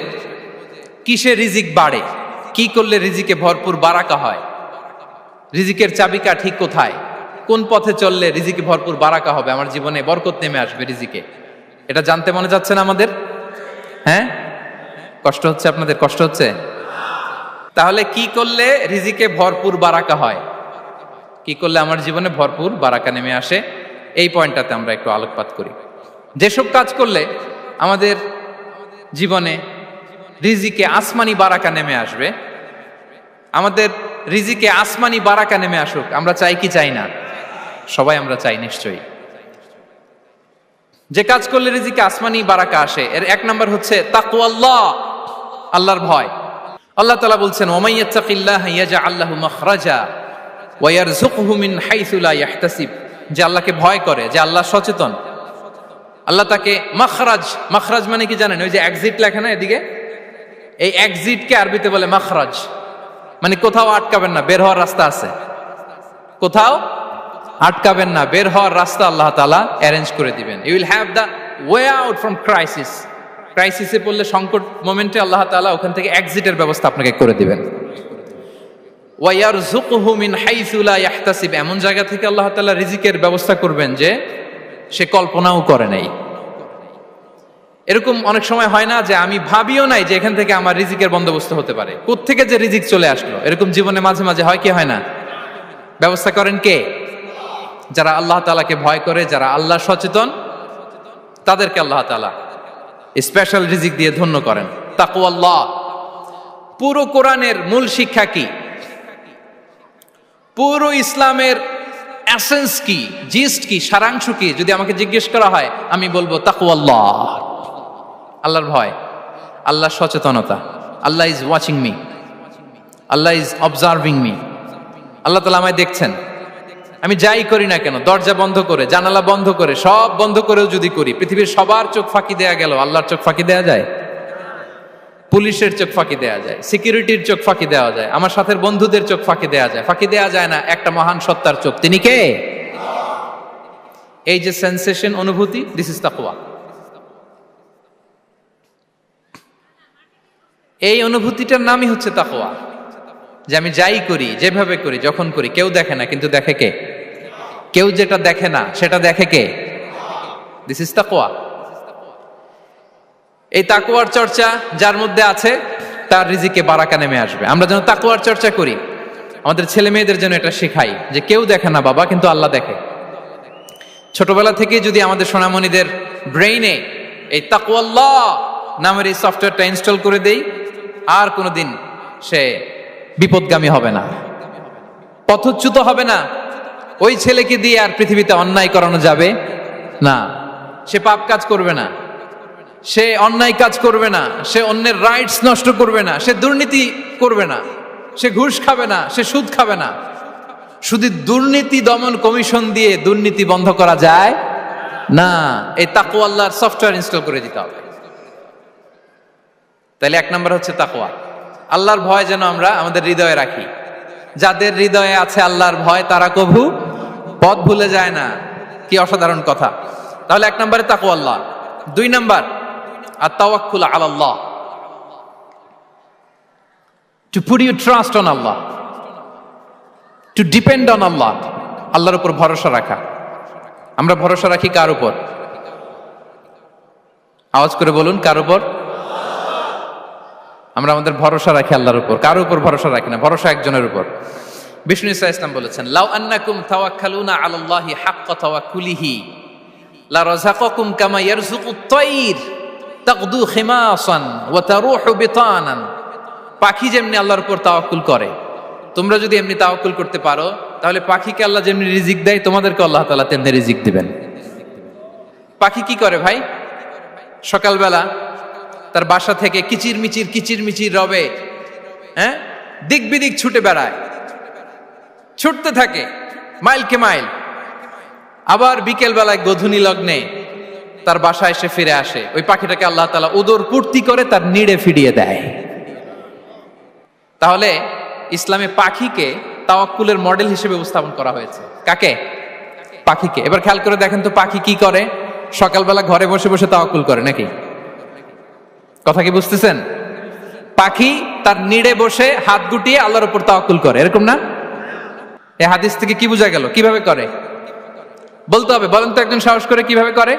[SPEAKER 1] কিসে রিজিক বাড়ে, কি করলে রিজিকে ভরপুর বারাকা হয়, রিজিকের চাবিকা ঠিক কোথায়, কোন পথে চললে রিজিকে ভরপুর বারাকা হবে, আমার জীবনে বরকত নেমে আসবে রিজিকে। এটা জানতে মনে যাচ্ছে না আমাদের? হ্যাঁ, কষ্ট হচ্ছে আপনাদের? কষ্ট হচ্ছে? তাহলে কি করলে রিজিকে ভরপুর বারাকা হয়, কি করলে আমার জীবনে ভরপুর বারাকা নেমে আসে, এই পয়েন্টটাতে আমরা একটু আলোকপাত করি। যেসব কাজ করলে আমাদের জীবনে রিজিকে আসমানি বারাকা নেমে আসবে, আমাদের রিজিকে আসমানি বারাকা নেমে আসুক, আমরা চাই কি চাই না? সবাই আমরা চাই নিশ্চয়ই। যে কাজ করলে রিজিকে আসমানি বারাকা আসে, এর এক নম্বর হচ্ছে তাকওয়াল্লাহ, আল্লাহর ভয়। আল্লাহ তাআলা বলছেন, ওয়া ইয়াত্তাকিল্লাহা ইয়াজআল লাহু মাখরাজা ওয়া ইয়ারযুকহু মিন হাইসু লা ইয়াহতাসিব। যে আল্লাহকে ভয় করে, যে আল্লাহ সচেতন, আল্লাহ তাকে মাখরাজ, মাখরাজ মানে কি জানেন? ওই যে এক্সিট লেখা না এদিকে, এই এক্সিটকে আরবিতে বলে মাখরাজ, মানে কোথাও আটকাবেন না, বের হওয়ার রাস্তা আছে, কোথাও আটকাবেন না, বের হওয়ার রাস্তা আল্লাহ তাআলা অ্যারেঞ্জ করে দিবেন। You will have the way out from crisis. ক্রাইসিসে পড়লে, সংকট মোমেন্টে আল্লাহ তাআলা ওখান থেকে এক্সিটের ব্যবস্থা আপনাকে করে দিবেন। ওয়া ইয়ারযুকহু মিন হাইসু লা ইয়াহতাসিব, এমন জায়গা থেকে আল্লাহ তাআলা রিজিকের ব্যবস্থা করবেন যে সে কল্পনাও করে নাই। এরকম অনেক সময় হয় না যে আমি ভাবিও নাই যে এখান থেকে আমার রিজিকের বন্দোবস্ত হতে পারে, কোত্থেকে যে রিজিক চলে আসলো, এরকম জীবনে মাঝে মাঝে হয় কি হয় না? ব্যবস্থা করেন কে? যারা আল্লাহ তাআলাকে ভয় করে, যারা আল্লাহ সচেতন, তাদেরকে আল্লাহ তাআলা স্পেশাল রিজিক দিয়ে ধন্য করেন। তাকওয়াল্লাহ। পুরো কোরআনের মূল শিক্ষা কি? পুরো ইসলামের এসেন্স কি, জিস্ট কি, সারাংশ কি যদি আমাকে জিজ্ঞেস করা হয়, আমি বলবো তাকওয়াল্লাহ, আল্লাহর ভয়, আল্লাহর সচেতনতা। আল্লাহ ইজ ওয়াচিং মি, আল্লাহ ইজ অবজার্ভিং মি। আল্লাহ তাআলা আমায় দেখছেন, আমি যাই করি না কেন, দরজা বন্ধ করে, জানালা বন্ধ করে, সব বন্ধ করেও যদি করি, পৃথিবীর সবার চোখ ফাঁকি দেয়া গেল, আল্লাহর চোখ ফাঁকি দেয়া যায়? পুলিশের চোখ ফাঁকি দেয়া যায়, সিকিউরিটির চোখ ফাঁকি দেওয়া যায়, আমার সাথের বন্ধুদের চোখ ফাঁকি দেয়া যায়, ফাঁকি দেয়া যায় না একটা মহান সত্তার চোখ। তিনি কে? এই যে সেন্সেশন, অনুভূতি, দিস ইজ তাকওয়া। এই অনুভূতিটার নামই হচ্ছে তাকওয়া, যে আমি যাই করি, যেভাবে করি, যখন করি, কেউ দেখে না, কিন্তু দেখে কে? কেউ যেটা দেখে না সেটা দেখে কে? দিস ইজ তাকওয়া। এই তাকওয়ার চর্চা যার মধ্যে আছে, তার রিজিকে বারাকা নেমে আসবে। আমরা যেন তাকওয়ার চর্চা করি, আমাদের ছেলে মেয়েদের যেন এটা শেখাই যে কেউ দেখে না বাবা, কিন্তু আল্লাহ দেখে। ছোটবেলা থেকে যদি আমাদের সোনামণিদের ব্রেইনে এই তাকওয়াল্লাহ নামের এই সফটওয়্যারটা ইনস্টল করে দেই, আর কোনোদিন সে বিপদগামী হবে না, পথচ্যুত হবে না। ওই ছেলেকে দিয়ে আর পৃথিবীতে অন্যায় করানো যাবে না, সে পাপ কাজ করবে না, সে অন্যায় কাজ করবে না, সে অন্যের রাইটস নষ্ট করবে না, সে দুর্নীতি করবে না, সে ঘুষ খাবে না, সে সুদ খাবে না। শুধু দুর্নীতি দমন কমিশন দিয়ে দুর্নীতি বন্ধ করা যায় না, এই তাকওয়া আল্লাহর সফটওয়্যার ইনস্টল করে দিতে হবে। তাহলে এক নাম্বার হচ্ছে তাকওয়া। আল্লাহর ভয় যেন আমরা আমাদের হৃদয়ে রাখি। যাদের হৃদয়ে আছে আল্লাহর ভয়, তারা কভু পথ ভুলে যায় না। কি অসাধারণ কথা! তাহলে এক নম্বরে তাকওয়া আল্লাহ। দুই number আত-তাওয়াক্কুল আলাল্লাহ, to put your trust on Allah, to depend on Allah, আল্লাহর উপর ভরসা রাখা। আমরা ভরসা রাখি কার উপর? আওয়াজ করে বলুন, কার উপর? আমরা আমাদের ভরসা রাখি আল্লাহর উপর। কার উপর ভরসা রাখি না? ভরসা একজনের উপর। বিষ্ণু ইসা ইসলাম বলেছেন, লাউ আন্নাকুম তাওয়াক্কালুনা আলাল্লাহি হাক্কা তাওয়াক্কুলিহি লা রাযাকাকুম কামা ইয়ারযুকুত তায়র তাগদু খিমাসান ওয়া তারুহু বিতানান। পাখি যেমনি আল্লাহর উপর তাওয়াক্কুল করে, তোমরা যদি এমনি তাওয়াক্কুল করতে পারো, তাহলে পাখিকে আল্লাহ যেমনি রিজিক দেয়, তোমাদেরকে আল্লাহ তাআলা তেমনি রিজিক দিবেন। পাখি কি করে ভাই? সকালবেলা তার বাসা থেকে কিচির মিচির রবে, হ্যাঁ, দিক বিদিক ছুটে বেড়ায়, ছুটতে থাকে মাইলকে মাইল। আবার বিকেল বেলায় গোধূলি লগ্নে তার বাসায় এসে ফিরে আসে। ওই পাখিটাকে আল্লাহ তাআলা উদর পূর্তি করে তার নিড়ে ফিরিয়ে দেয়। তাহলে ইসলামে পাখিকে তাওয়াক্কুলের মডেল হিসেবে উপস্থাপন করা হয়েছে। কাকে? পাখিকে। এবার খেয়াল করে দেখেন তো, পাখি কি করে? সকালবেলা ঘরে বসে বসে তাওয়াক্কুল করে নাকি? কথা কি বুঝতেছেন? পাখি তার নিড়ে বসে হাত গুটিয়ে আল্লাহর উপর তাওয়াক্কুল করে, এরকম না? এই হাদিস থেকে কি বোঝা গেল? কিভাবে করে বলতে হবে, বলেন তো একজন সাহস করে, কিভাবে করে?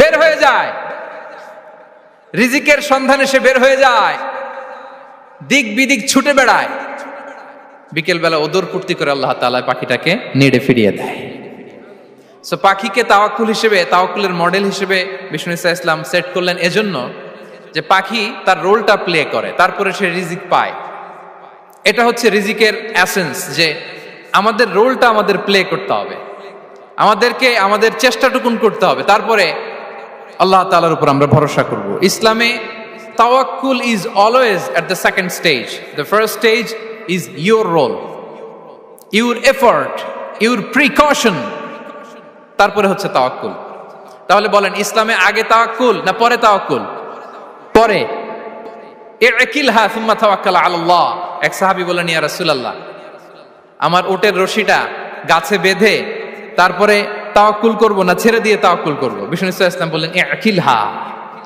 [SPEAKER 1] বের হয়ে যায়, রিজিকের সন্ধানে সে বের হয়ে যায়, দিক বিদিক ছুটে বেড়ায়, বিকেল বেলা ওদর পূর্তি করে আল্লাহ তাআলা পাখিটাকে নিড়ে ফিরিয়ে দেয়। সো পাখিকে তাওয়াক্কুল হিসেবে, তাওয়াক্কুলের মডেল হিসেবে বিষ্ণু ইসা ইসলাম সেট করলেন এজন্য যে পাখি তার রোলটা প্লে করে, তারপরে সে রিজিক পায়। এটা হচ্ছে রিজিকের এসেন্স, যে আমাদের রোলটা আমাদের প্লে করতে হবে, আমাদেরকে আমাদের চেষ্টাটুকুন করতে হবে, তারপরে আল্লাহ তাআলার উপর আমরা ভরসা করব। ইসলামে তাওয়াক্কুল is always at the second stage. The first stage is your role, your effort, your precaution, তারপরে হচ্ছে তাওয়াক্কুল। তাহলে বলেন, ইসলামে আগে তাওয়াক্কুল না পরে তাওয়াক্কুল? পরে। ইকিলহা সুম্মা তাওয়াক্কাল আলাল্লাহ। এক সাহাবী বলেন, ইয়া রাসূলুল্লাহ, আমার ওটের রশিটা গাছে বেঁধে তারপরে তাওয়াক্কুল করব না ছেড়ে দিয়ে তাওয়াক্কুল করব? বিষ্ণু ইসলাম বললেন, ইকিলহা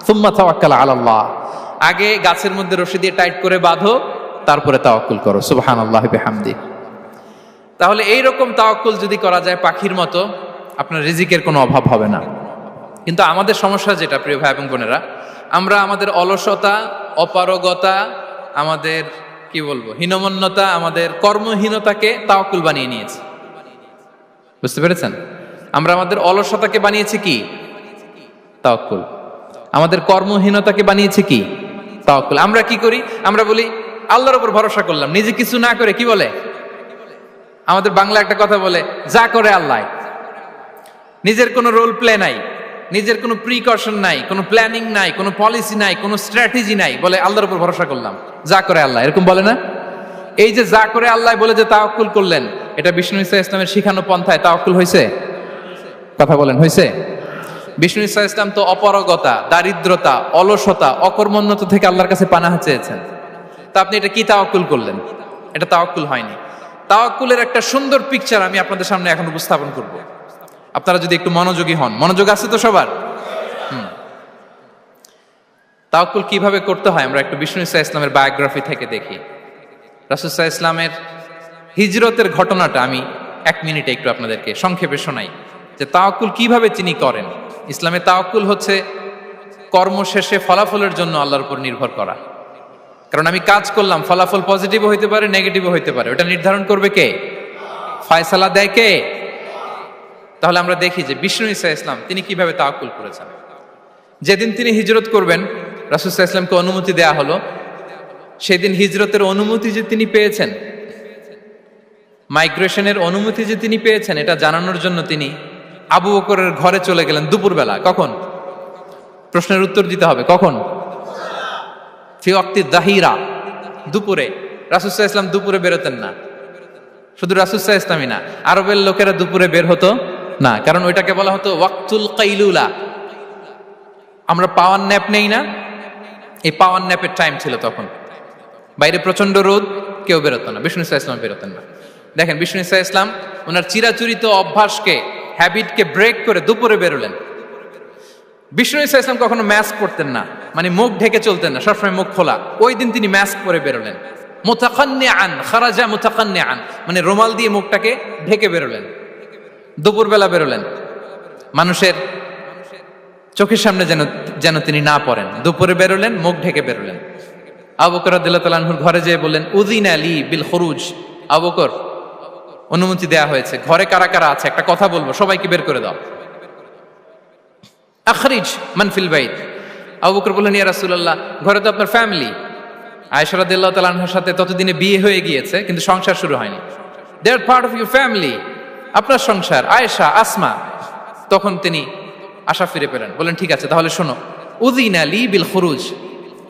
[SPEAKER 1] সুম্মা তাওয়াক্কাল আলাল্লাহ। আগে গাছের মধ্যে রশি দিয়ে টাইট করে বাঁধো, তারপরে তাওয়াক্কুল করো। সুবহানাল্লাহি বিহামদি। তাহলে এইরকম তাওয়াক্কুল যদি করা যায় পাখির মতো, আপনার রিজিকের কোনো অভাব হবে না। কিন্তু আমাদের সমস্যা যেটা, প্রিয় ভাই এবং বোনেরা, আমরা আমাদের অলসতা, অপারগতা, আমাদের কি বলবো, হীনমন্যতা, আমাদের কর্মহীনতাকে তাওয়াক্কুল বানিয়ে নিয়েছি। বুঝতে পেরেছেন? আমরা আমাদের অলসতাকে বানিয়েছি কি? তাওয়াক্কুল। আমাদের কর্মহীনতাকে বানিয়েছি কি? তাওয়াক্কুল। আমরা কি করি? আমরা বলি আল্লাহর উপর ভরসা করলাম, নিজে কিছু না করে। কি বলে? আমাদের বাংলা একটা কথা বলে, যা করে আল্লাহ। নিজের কোনো রোল প্লে নাই, নিজের কোনো প্রিকশন নাই, কোনো প্ল্যানিং নাই, কোনো পলিসি নাই, কোনো স্ট্র্যাটেজি নাই, বলে আল্লাহর উপর ভরসা করলাম, যা করে আল্লাহ। এরকম বলে না? এই যে যা করে আল্লাহ বলে যে তাওয়াক্কুল করলেন, এটা বিষ্ণু ইসা ইসলামের শিখানো পন্থায় তাওয়াক্কুল হয়েছে? কথা বলেন, হয়েছে? বিষ্ণু ইসা ইসলাম তো অপারগতা, দারিদ্রতা, অলসতা, অকর্মণ্যতা থেকে আল্লাহর কাছে পানাহ চেয়েছেন। তা আপনি এটা কি তাওয়াক্কুল করলেন? এটা তাওয়াক্কুল হয়নি। তাওয়াক্কুলের একটা সুন্দর পিকচার আমি আপনাদের সামনে এখন উপস্থাপন করব, আপনারা যদি একটু মনোযোগী হন। মনোযোগ আছে তো সবার? তাওয়াক্কুল কিভাবে করতে হয় আমরা একটু বিষ্ণু ইসা ইসলামের বায়োগ্রাফি থেকে দেখি। রাসূল সাল্লাল্লাহু আলাইহি ইসলামের হিজরতের ঘটনাটা আমি 1 মিনিটে একটু আপনাদেরকে সংক্ষেপে শোনাই, যে তাওয়াক্কুল কিভাবে তিনি করেন। ইসলামে তাওয়াক্কুল হচ্ছে কর্ম শেষে ফলাফলের জন্য আল্লাহর উপর নির্ভর করা। কারণ আমি কাজ করলাম, ফলাফল পজিটিভও হইতে পারে, নেগেটিভও হইতে পারে, ওটা নির্ধারণ করবে কে? ফয়সালা দেয় কে? তাহলে আমরা দেখি যে বিষ্ণু ইসা ইসলাম তিনি কিভাবে তাওয়াক্কুল করেছেন। যেদিন তিনি হিজরত করবেন, রাসূল সাল্লাল্লাহু আলাইহি ওয়াসাল্লামকে অনুমতি দেয়া হলো, সেদিন হিজরতের অনুমতি যে তিনি পেয়েছেন, মাইগ্রেশনের অনুমতি যে তিনি পেয়েছেন, এটা জানানোর জন্য তিনি আবু বকরের ঘরে চলে গেলেন দুপুরবেলা। কখন? প্রশ্নের উত্তর দিতে হবে, কখন? ফি ওয়াক্তি যাহিরা, দুপুরে। রাসূল সাল্লাল্লাহু আলাইহি ওয়াসাল্লাম দুপুরে বেরোতেন না। শুধু রাসূল সাল্লাল্লাহু আলাইহি ওয়াসাল্লামই না, আরবের লোকেরা দুপুরে বের হতো না, কারণ ওইটাকে বলা হতো ওয়াক্তুল কাইলুলা। আমরা পাওয়ার ন্যাপ নেই না, এই পাওয়ার ন্যাপের টাইম ছিল তখন। বাইরে প্রচন্ড রোদ, কেউ বেরোতো না, বিষ্ণু ইসা ইসলাম বেরোতেন না। দেখেন, বিষ্ণু ইসা ইসলাম ওনার চিরাচরিত অভ্যাসকে, হ্যাবিটকে ব্রেক করে দুপুরে বেরোলেন। বিষ্ণু ইসা ইসলাম কখনো মাস্ক পরতেন না, মানে মুখ ঢেকে চলতেন না, সবসময় মুখ খোলা। ওই দিন তিনি মাস্ক পরে বেরোলেন। মুতাকান্নিআন, খারাজা মুতাকান্নিআন, মানে রুমাল দিয়ে মুখটাকে ঢেকে বেরোলেন। দুপুরবেলা বেরোলেন, মানুষের চোখের সামনে যেন তিনি না পড়েন। দুপুরে বেরোলেন, মুখ ঢেকে বেরোলেন। আবু বকর রাদিয়াল্লাহু তাআলা আনহুর ঘরে যেয়ে বললেন, উযিনা লি বিল খুরুজ আবু বকর, অনুমতি দেয়া হয়েছে, ঘরে কারা কারা আছে একটা কথা বলবো, সবাইকে বের করে দাও। আখরিজ মান ফিল বাইত। আবু বকর বললেন, ইয়া রাসূলুল্লাহ, ঘরে তো আপনার ফ্যামিলি। আয়েশা রাদিয়াল্লাহু তাআলা আনহার সাথে ততদিনে বিয়ে হয়ে গিয়েছে, কিন্তু সংসার শুরু হয়নি। দে আর পার্ট অফ ইউর ফ্যামিলি, আপনার সংসার, আয়েশা, আসমা। তখন তিনি আশা ফিরে পেলেন, বললেন ঠিক আছে তাহলে শোনো, উযিনা লি বিল খুরুজ,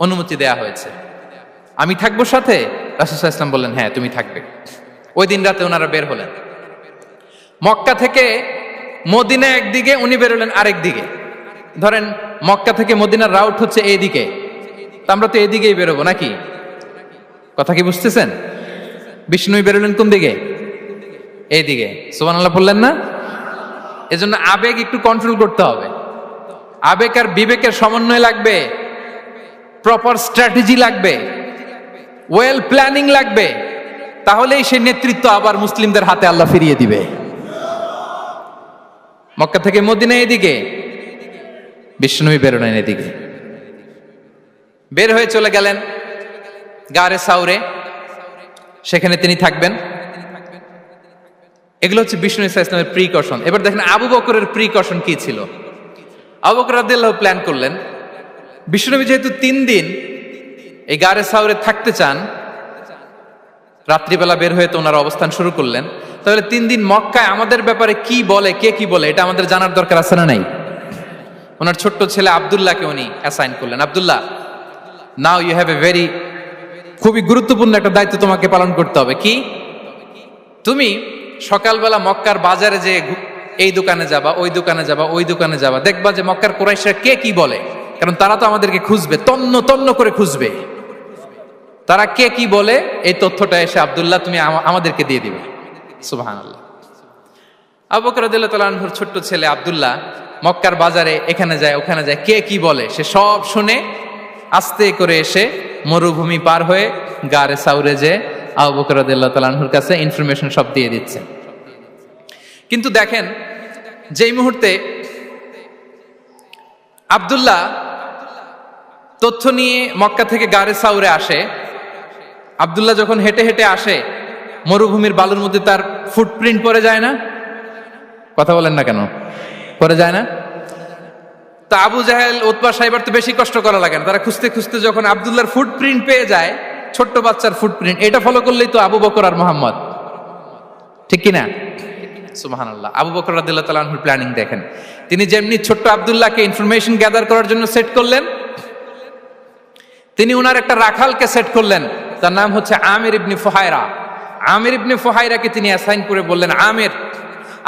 [SPEAKER 1] অনুমতি দেয়া হয়েছে, আমি থাকবো সাথে? রাসূল সাল্লাল্লাহু আলাইহি ওয়াসাল্লাম বললেন, হ্যাঁ তুমি থাকবে। ওই দিন রাতে ওনারা বের হলেন। মক্কা থেকে মদিনা একদিকে, উনি বেরোলেন আরেক দিকে। ধরেন মক্কা থেকে মদিনার রাউট হচ্ছে এইদিকে, তা আমরা তো এইদিকেই বেরোবো নাকি? কথা কি বুঝতেছেন? বিষ্ণু বেরোলেন কোন দিকে? এইদিকে। সুবহানাল্লাহ বললেন না? এজন্য আবেগ একটু কন্ট্রোল করতে হবে। আবেগ আর বিবেকের সমন্বয় লাগবে, প্রপার স্ট্র্যাটেজি লাগবে, ওয়েল প্ল্যানিং লাগবে, তাহলেই সেই নেতৃত্ব আবার মুসলিমদের হাতে আল্লাহ ফিরিয়ে দিবে। মক্কা থেকে মদিনা এদিকে, বিষ্ণুই বেরোলেন এদিকে। বের হয়ে চলে গেলেন গারে সাউরে, সেখানে তিনি থাকবেন। এগুলো হচ্ছে বিষ্ণু ইসলামের প্রিকশন। এবার দেখেন আবু বকরের প্রিকশন কি ছিল। আবু বকর রাদিয়াল্লাহু প্ল্যান করলেন, বিষ্ণুনবী যেহেতু 3 দিন এই গারে সাউরে থাকতে চান, রাত্রিবেলা বের হয়ে তো ওনার অবস্থান শুরু করলেন, তাহলে 3 দিন মক্কায় আমাদের ব্যাপারে কি বলে, কে কি বলে, এটা আমাদের জানার দরকার আছে না নাই? ওনার ছোট্ট ছেলে আব্দুল্লাহকে উনি অ্যাসাইন করলেন। Abdullah, now you have a very, খুবই গুরুত্বপূর্ণ একটা দায়িত্ব তোমাকে পালন করতে হবে। কি? তুমি সকালবেলা মক্কার বাজারে যে এই দোকানে যাবা, ওই দোকানে যাবা, ওই দোকানে যাবা, দেখবা যে মক্কার কুরাইশরা কে কি বলে, কারণ তারা তো আমাদেরকে খুঁজবে, তন্ন তন্ন করে খুঁজবে। তারা কে কি বলে এই তথ্যটা এসে আব্দুল্লাহ তুমি আমাদেরকে দিয়ে দিবে। সুবহানাল্লাহ। আবু বকর রাদিয়াল্লাহু তাআলা আনহুর ছোট্ট ছেলে আব্দুল্লাহ মক্কার বাজারে এখানে যায় ওখানে যায়, কে কি বলে সে সব শুনে আস্তে করে এসে মরুভূমি পার হয়ে গারে সাউরে যে আবু বকর রাদিয়াল্লাহু তাআলা আনহুর কাছে ইনফরমেশন সব দিয়ে দিচ্ছে। কিন্তু দেখেন, যেই মুহূর্তে আব্দুল্লাহ তথ্য নিয়ে মক্কা থেকে গারে সাউরে আসে, আব্দুল্লাহ যখন হেঁটে হেঁটে আসে, মরুভূমির বালুর মধ্যে তার ফুটপ্রিন্ট পড়ে যায় না? কথা বলেন না কেন? পড়ে যায় না? তা আবু জাহেল, উতবা, সাইবার তো বেশি কষ্ট করা লাগে না, তারা খুঁজতে খুঁজতে যখন আব্দুল্লাহর ফুটপ্রিন্ট পেয়ে যায়, ছোট্ট বাচ্চার ফুটপ্রিন্ট, এটা ফলো করলেই তো আবু বকর আর মুহাম্মদ, ঠিক কিনা? সুবহানাল্লাহ। আবু বকর রাদিয়াল্লাহু তাআলা আনহুর প্ল্যানিং দেখেন, তিনি যেমনি ছোট্ট আব্দুল্লাহকে ইনফরমেশন গ্যাদার করার জন্য সেট করলেন, তিনি উনার একটা রাখালকে সেট করলেন, তার নাম হচ্ছে আমির ইবনে ফুহায়রা। আমির ইবনে ফুহায়রাকে তিনি অ্যাসাইন করে বললেন, আমির,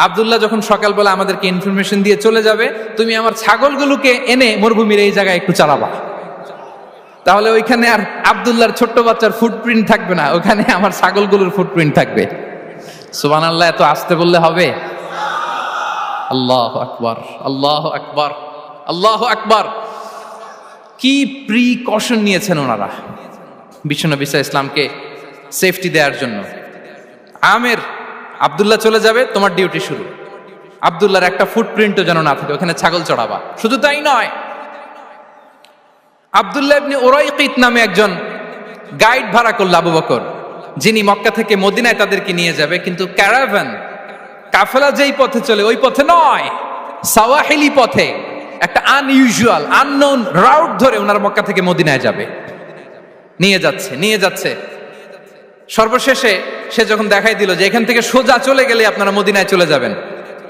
[SPEAKER 1] আব্দুল্লাহ যখন সকালবেলা আমাদেরকে ইনফরমেশন দিয়ে চলে যাবে, তুমি আমার ছাগলগুলোকে এনে মরুভূমির এই জায়গায় একটু চালাবা, তাহলে ওইখানে আর আব্দুল্লাহর ছোট্ট বাচ্চার ফুটপ্রিন্ট থাকবে না, ওখানে আমার ছাগলগুলোর ফুটপ্রিন্ট থাকবে। সুবহানাল্লাহ। এত আসতে বললে হবে? আল্লাহু আকবার, আল্লাহু আকবার, আল্লাহু আকবার। কি প্রিকশন নিয়েছেন ওনারা বিশ্বনবী সাল্লাল্লাহু আলাইহি ইসলামকে সেফটি দেওয়ার জন্য। আমির, আব্দুল্লাহ চলে যাবে, তোমার ডিউটি শুরু, আব্দুল্লাহর একটা ফুটপ্রিন্টও যেন না থাকে, ওখানে ছাগল চড়াবা। শুধু তাই নয়, আব্দুল্লাহ ইবনে উরাইকিত নামে একজন গাইড ভাড়া করল আবু বকর, যিনি মক্কা থেকে মদিনায় তাদেরকে নিয়ে যাবে, কিন্তু ক্যারাভান, কাফেলা যেই পথে চলে ওই পথে নয়, সাওয়াহিলি পথে, একটা আনইউজুয়াল আননোন রাউট ধরে ওনার মক্কা থেকে মদিনায় যাবে। নিয়ে যাচ্ছে নিয়ে যাচ্ছে, সর্বশেষে সে যখন দেখাই দিল যে এখান থেকে সোজা চলে গেলে আপনারা মদিনায় চলে যাবেন,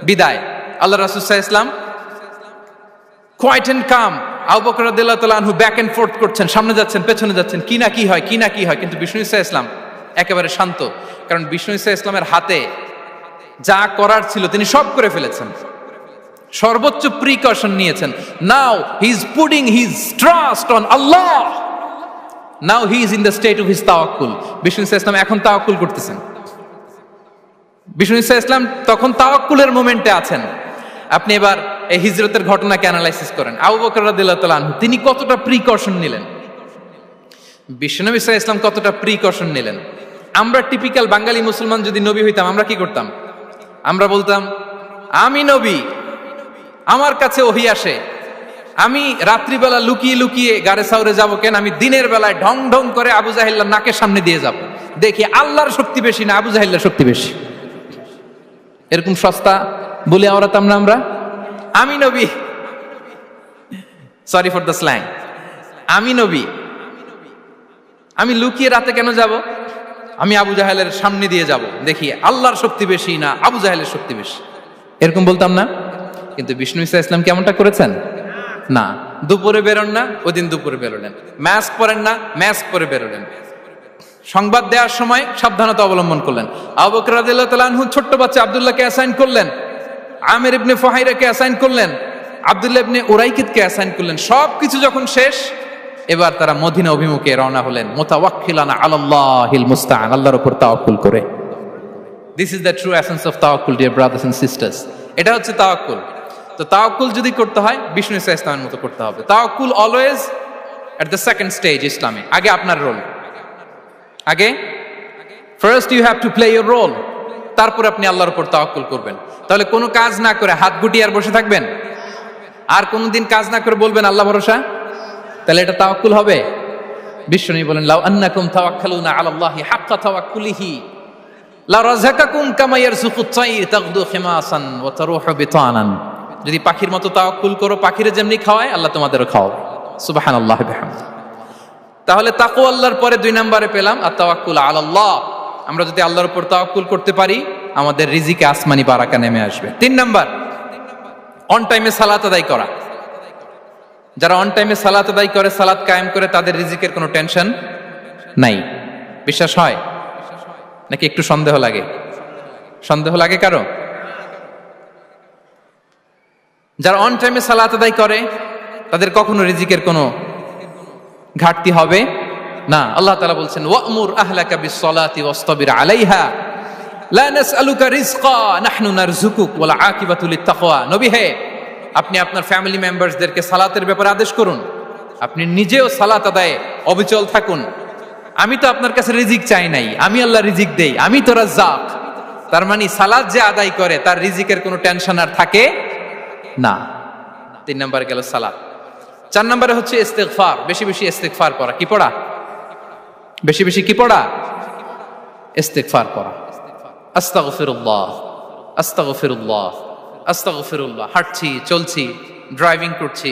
[SPEAKER 1] বিদায়। আল্লাহ রাসূল সাল্লাল্লাহু আলাইহি ওয়াসাল্লাম কোয়াইট এন্ড কাম, আবু বকর রাদিয়াল্লাহু তাআলা আনহু ব্যাক এন্ড ফোর্থ করছেন, সামনে যাচ্ছেন পেছনে যাচ্ছেন, কি না কি হয়, কি না কি হয়, কিন্তু বিষ্ণু সাল্লাল্লাহু আলাইহি ওয়াসাল্লাম একেবারে শান্ত, কারণ বিষ্ণু সাল্লাল্লাহু আলাইহি ওয়াসাল্লামের হাতে যা করার ছিল তিনি সব করে ফেলেছেন, সর্বোচ্চ প্রিকশন নিয়েছেন। Now he is putting his trust on আল্লাহ, now he is in the state of his তাওয়াক্কুল। বিষ্ণু সাল্লাল্লাহু আলাইহি ওয়াসাল্লাম এখন তাওয়াক্কুল করতেছেন, বিষ্ণু সাল্লাল্লাহু আলাইহি ওয়াসাল্লাম তখন তাওয়াক্কুলের মোমেন্টে আছেন। আপনি এবার এই হিজরতের ঘটনাকে অ্যানালাইসিস করেন, আবু বকর রাদিয়াল্লাহু তাআলা আনহু তিনি কতটা প্রিকশন নিলেন, বিশ্বনবী সাল্লাল্লাহু আলাইহি ওয়াসাল্লাম কতটা প্রিকশন নিলেন। আমরা টিপিক্যাল বাঙালি মুসলমান যদি নবী হইতাম, আমরা কি করতাম? আমরা বলতাম, আমি নবী, আমার কাছে ওহী আসে, আমি রাত্রিবেলা লুকিয়ে লুকিয়ে গারে সাউরে যাব কেন, আমি দিনের বেলায় ঢং ঢং করে আবু জাহেলের নাকের সামনে দিয়ে যাব, দেখি আল্লাহর শক্তি বেশি না আবু জাহেলের শক্তি বেশি। এরকম সস্তা বলে আওড়াতাম না আমরা? আমি নবী, সরি ফর দ্য স্ল্যাং, আমি নবী, আমি লুকিয়ে রাতে কেন যাব? আমি আবু জাহেলের সামনে দিয়ে যাব, দেখি আল্লাহর শক্তি বেশি না আবু জাহেলের শক্তি বেশি, এরকম বলতাম না? কিন্তু বিষ্ণু ঈসা ইসলাম কেমনটা করেছেন? না, দুপুরে বেরোন না, ওই দিন দুপুরে বেরোলেন। মাস্ক পরেন না, মাস্ক পরে বেরোলেন। সংবাদ দেওয়ার সময় সাবধানতা অবলম্বন করলেন। আবু বকর রাদিয়াল্লাহু তাআলা আনহু ছোট্ট বাচ্চা আব্দুল্লাহকে অ্যাসাইন করলেন, আমির ইবনে ফুহাইরাকে অ্যাসাইন করলেন, আব্দুল্লাহ ইবনে উরাইকিতকে অ্যাসাইন করলেন। সবকিছু যখন শেষ, এবার তারা মদিনা অভিমুখে রওনা হলেন, মুতাওয়াক্কিলানা আলাল্লাহিল মুস্তাআন, আল্লাহর উপর তাওয়াক্কুল করে। This is the true essence of তাওয়াক্কুল, ডিয়ার ব্রাদার্স এন্ড সিস্টার্স। এটা হচ্ছে তাওয়াক্কুল। তো তাওয়াক্কুল যদি করতে হয় বিষ্ণু ঈসা ইসলামের মতো করতে হবে। তাওয়াক্কুল always at the second stage ইসলামে। আগে আপনার রোল, আগে first you have to play your role, তারপর আপনি আল্লাহর উপর তাওয়াক্কুল করবেন। তাহলে কোনো কাজ না করে হাত গুটিয়ে আর বসে থাকবেন, আর কোনোদিন কাজ না করে বলবেন আল্লাহ ভরসা, তাহলে এটা তাওয়াক্কুল হবে? বিশ্বনবী বলেন, লাউ আন্নাকুম তাওয়াক্কালুনা আলাল্লাহি হাক্কা তাওয়াক্কুলিহি লা রাযাকাকুম কামা ইয়ারযুকুত তায়র তাগদু খিমাসান ওয়া তারুহু বিতানান। যদি পাখির মতো তাওয়াক্কুল করো, পাখিরে যেমনি খাওয়ায় আল্লাহ তোমাদেরও খাওয়াবে। সুবহানাল্লাহি বিহামদি। তাহলে তাকওয়া আল্লাহর পরে 2 নম্বরে পেলাম আত-তাওয়াক্কুল আলাল্লাহ। আমরা যদি আল্লাহর উপর তাওয়াক্কুল করতে পারি, আমাদের রিজিকে আসমানি বারাকা নেমে আসবে। 3 নাম্বার, অন টাইমে সালাত আদায় করা। যারা অন টাইমে সালাত আদায় করে, সালাত কায়েম করে, তাদের রিজিকের কোনো টেনশন নাই। বিশ্বাস হয় নাকি একটু সন্দেহ লাগে? সন্দেহ লাগে কারো? যারা অন টাইমে সালাত আদায় করে, তাদের কখনো রিজিকের কোনো ঘাটতি হবে না। আল্লাহ তাআলা বলছেন, ওয়া'মুর আহলাকা বিস-সালাতি ওয়াসতাবির আলাইহা লা নাসআলুকা রিজকা নাহনু নারযুকুক ওয়াল আকিবাতু লিত-তাকওয়া। নবী হে, আপনি আপনার ফ্যামিলি মেম্বারসদেরকে সালাতের ব্যাপারে আদেশ করুন, আপনি নিজেও সালাত আদায়ে অবিচল থাকুন। আমি তো আপনার কাছে রিজিক চাই নাই, আমি আল্লাহ রিজিক দেই, আমি তো রাজ্জাক। তার মানে সালাত যে আদায় করে তার রিজিকের কোনো টেনশন আর থাকে না। 3 নম্বরে গেল সালাত। 4 নম্বরে হচ্ছে ইস্তিগফার, বেশি বেশি ইস্তিগফার করা। কি পড়া? বেশি বেশি কি পড়া? ইস্তিগফার করা। আস্তাগফিরুল্লাহ, আস্তাগফিরুল্লাহ, আস্তাগফিরুল্লাহ। হাঁটছি, চলছি, ড্রাইভিং করছি,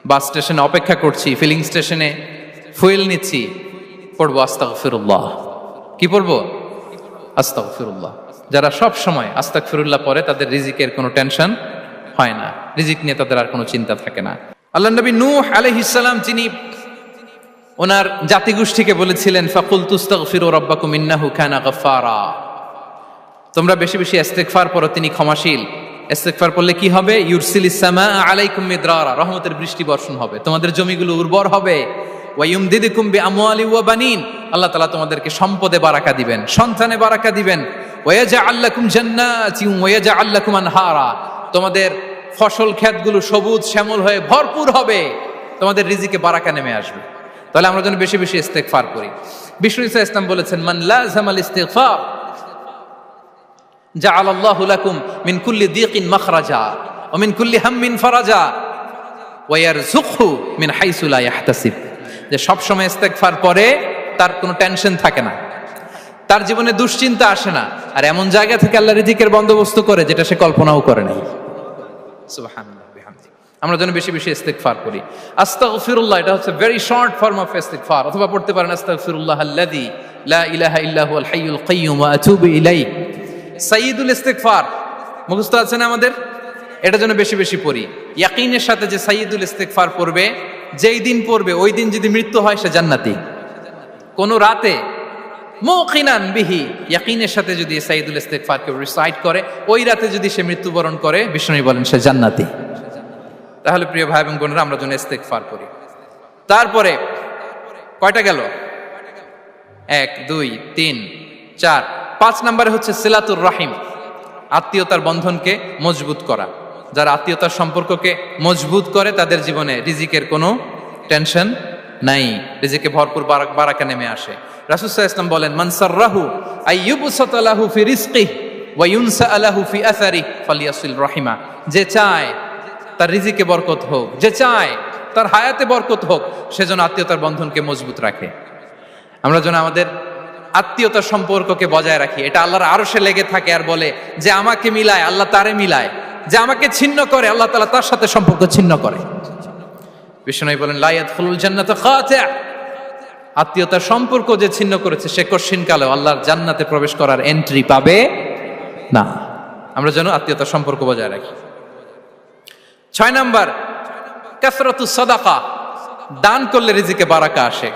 [SPEAKER 1] বাস স্টেশনে অপেক্ষা করছি, ফিলিং স্টেশনে ফুয়েল নিচ্ছি, পড়বো আস্তাগফিরুল্লাহ। কি পড়বো? আস্তাগফিরুল্লাহ। যারা সব সময় আস্তাগফিরুল্লাহ পড়ে, তাদের রিজিকের কোনো টেনশন হয় না, রিজিক নিয়ে তাদের আর কোনো চিন্তা থাকে না। আল্লাহ নবী নূহ আলাইহিস সালাম, যিনি ওনার জাতিগোষ্ঠীকে বলেছিলেন, ফাকুলতু আস্তাগফিরু রাব্বাকুম ইন্নাহু কানা গাফফারা, তোমরা বেশি বেশি ইস্তিগফার পড়ো, তিনি ক্ষমাশীল। ইস্তিগফার পড়লে কি হবে? ইউরসিলিস সামা আলাইকুম মিদরারা, রহমতের বৃষ্টি বর্ষণ হবে, তোমাদের জমিগুলো উর্বর হবে। ওয়া ইউমদিদুকুম বিআমওয়ালি ওয়া বানিন, আল্লাহ তাআলা তোমাদেরকে সম্পদে বারাকা দিবেন, সন্তানে বারাকা দিবেন। ওয়া ইয়াজআল লাকুম জান্নাতিন ওয়া ইয়াজআল লাকুম আনহারা, তোমাদের ফসল ক্ষেতগুলো সবুজ শ্যামল হয়ে ভরপুর হবে, তোমাদের রিজিকে বারাকা নেমে আসবে। তাহলে আমরা যেন বেশি বেশি ইস্তিগফার করি। বিষ্ণু ঈসা ইসলাম বলেছেন, মান লাযামাল ইস্তিগফার জাআলাল্লাহু লাকুম মিন কুল্লি দিকিন মাখরাজা ওয়া মিন কুল্লি হাম্মিন ফারাজা ওয়া ইয়ারযুকহু মিন হাইসু লা ইয়াহতাসিব। যে সব সময় ইস্তিগফার পড়ে তার কোনো টেনশন থাকে না, তার জীবনে দুশ্চিন্তা আসে না, আর এমন জায়গা থেকে আল্লাহ রিজিকের বন্দোবস্ত করে যেটা সে কল্পনাও করে নাই। সুবহানাল্লাহ বিহামদি। আমরা যেন বেশি বেশি ইস্তিগফার করি। আস্তাগফিরুল্লাহ, এটা হচ্ছে ভেরি শর্ট ফর্ম অফ ইস্তিগফার। অথবা পড়তে পারেন আস্তাগফিরুল্লাহ আল্লাযী লা ইলাহা ইল্লা হুয়াল হাইয়ুল কাইয়্যুম ওয়া আতুবু ইলাইহি। সাইয়্যিদুল ইস্তিগফার মুখস্থ আছে না আমাদের? এটা যেন বেশি বেশি পড়ি। ইয়াকিনের সাথে যে সাইয়্যিদুল ইস্তিগফার পড়বে, যেই দিন পড়বে ওই দিন যদি মৃত্যু হয় সে জান্নাতি। কোন রাতে মুকিনান বিহি, ইয়াকিনের সাথে যদি সাইয়্যিদুল ইস্তিগফারকে রিসাইট করে, ওই রাতে যদি সে মৃত্যুবরণ করে, বিষ্ণু বলেন সে জান্নাতি। তাহলে প্রিয় ভাই এবং বোনেরা, আমরা যেন ইস্তিগফার করি। তারপরে কয়টা গেল? 1 2 3 4 5 নম্বরে হচ্ছে সিলাতুর রাহিম, আত্মীয়তার বন্ধনকে মজবুত করা। যারা আত্মীয়তার সম্পর্ককে মজবুত করে, তাদের জীবনে রিজিকের কোনো টেনশন নাই, রিজিকে ভরপুর বারাকা নেমে আসে। রাসূল সাল্লাল্লাহু আলাইহি ওয়াসাল্লাম বলেন, মান সাররাহু আইয়ুবসাতা লাহু ফি রিজকিহি ওয়া ইউনসা লাহু ফি আসারিহি ফালিয়াসিল রাহিমা। যে চায় তার রিজিকে বরকত হোক, যে চায় তার হায়াতে বরকত হোক, সেজন্য আত্মীয়তার বন্ধনকে মজবুত রাখে। আমরা যেন আমাদের আত্মীয়তার সম্পর্ককে বজায় রাখি, এটা আল্লাহর আরশে লেগে থাকে আর বলে যে আমাকে মিলায় আল্লাহ তারে মিলায়, যে আমাকে ছিন্ন করে আল্লাহ তাআলা তার সাথে সম্পর্ক ছিন্ন করে। বিষ্ণু বলেন লা ইয়াদখুলুল জান্নাতা খাতি', আত্মীয়তার সম্পর্ক যে ছিন্ন করেছে সে কশিনকালেও আল্লাহর জান্নাতে প্রবেশ করার এন্ট্রি পাবে না। আমরা যেন আত্মীয়তার সম্পর্ক বজায় রাখি। 6 নাম্বার, কাসরাতুস সাদাকা, দান করলে রিজিকে বারাকা আসে।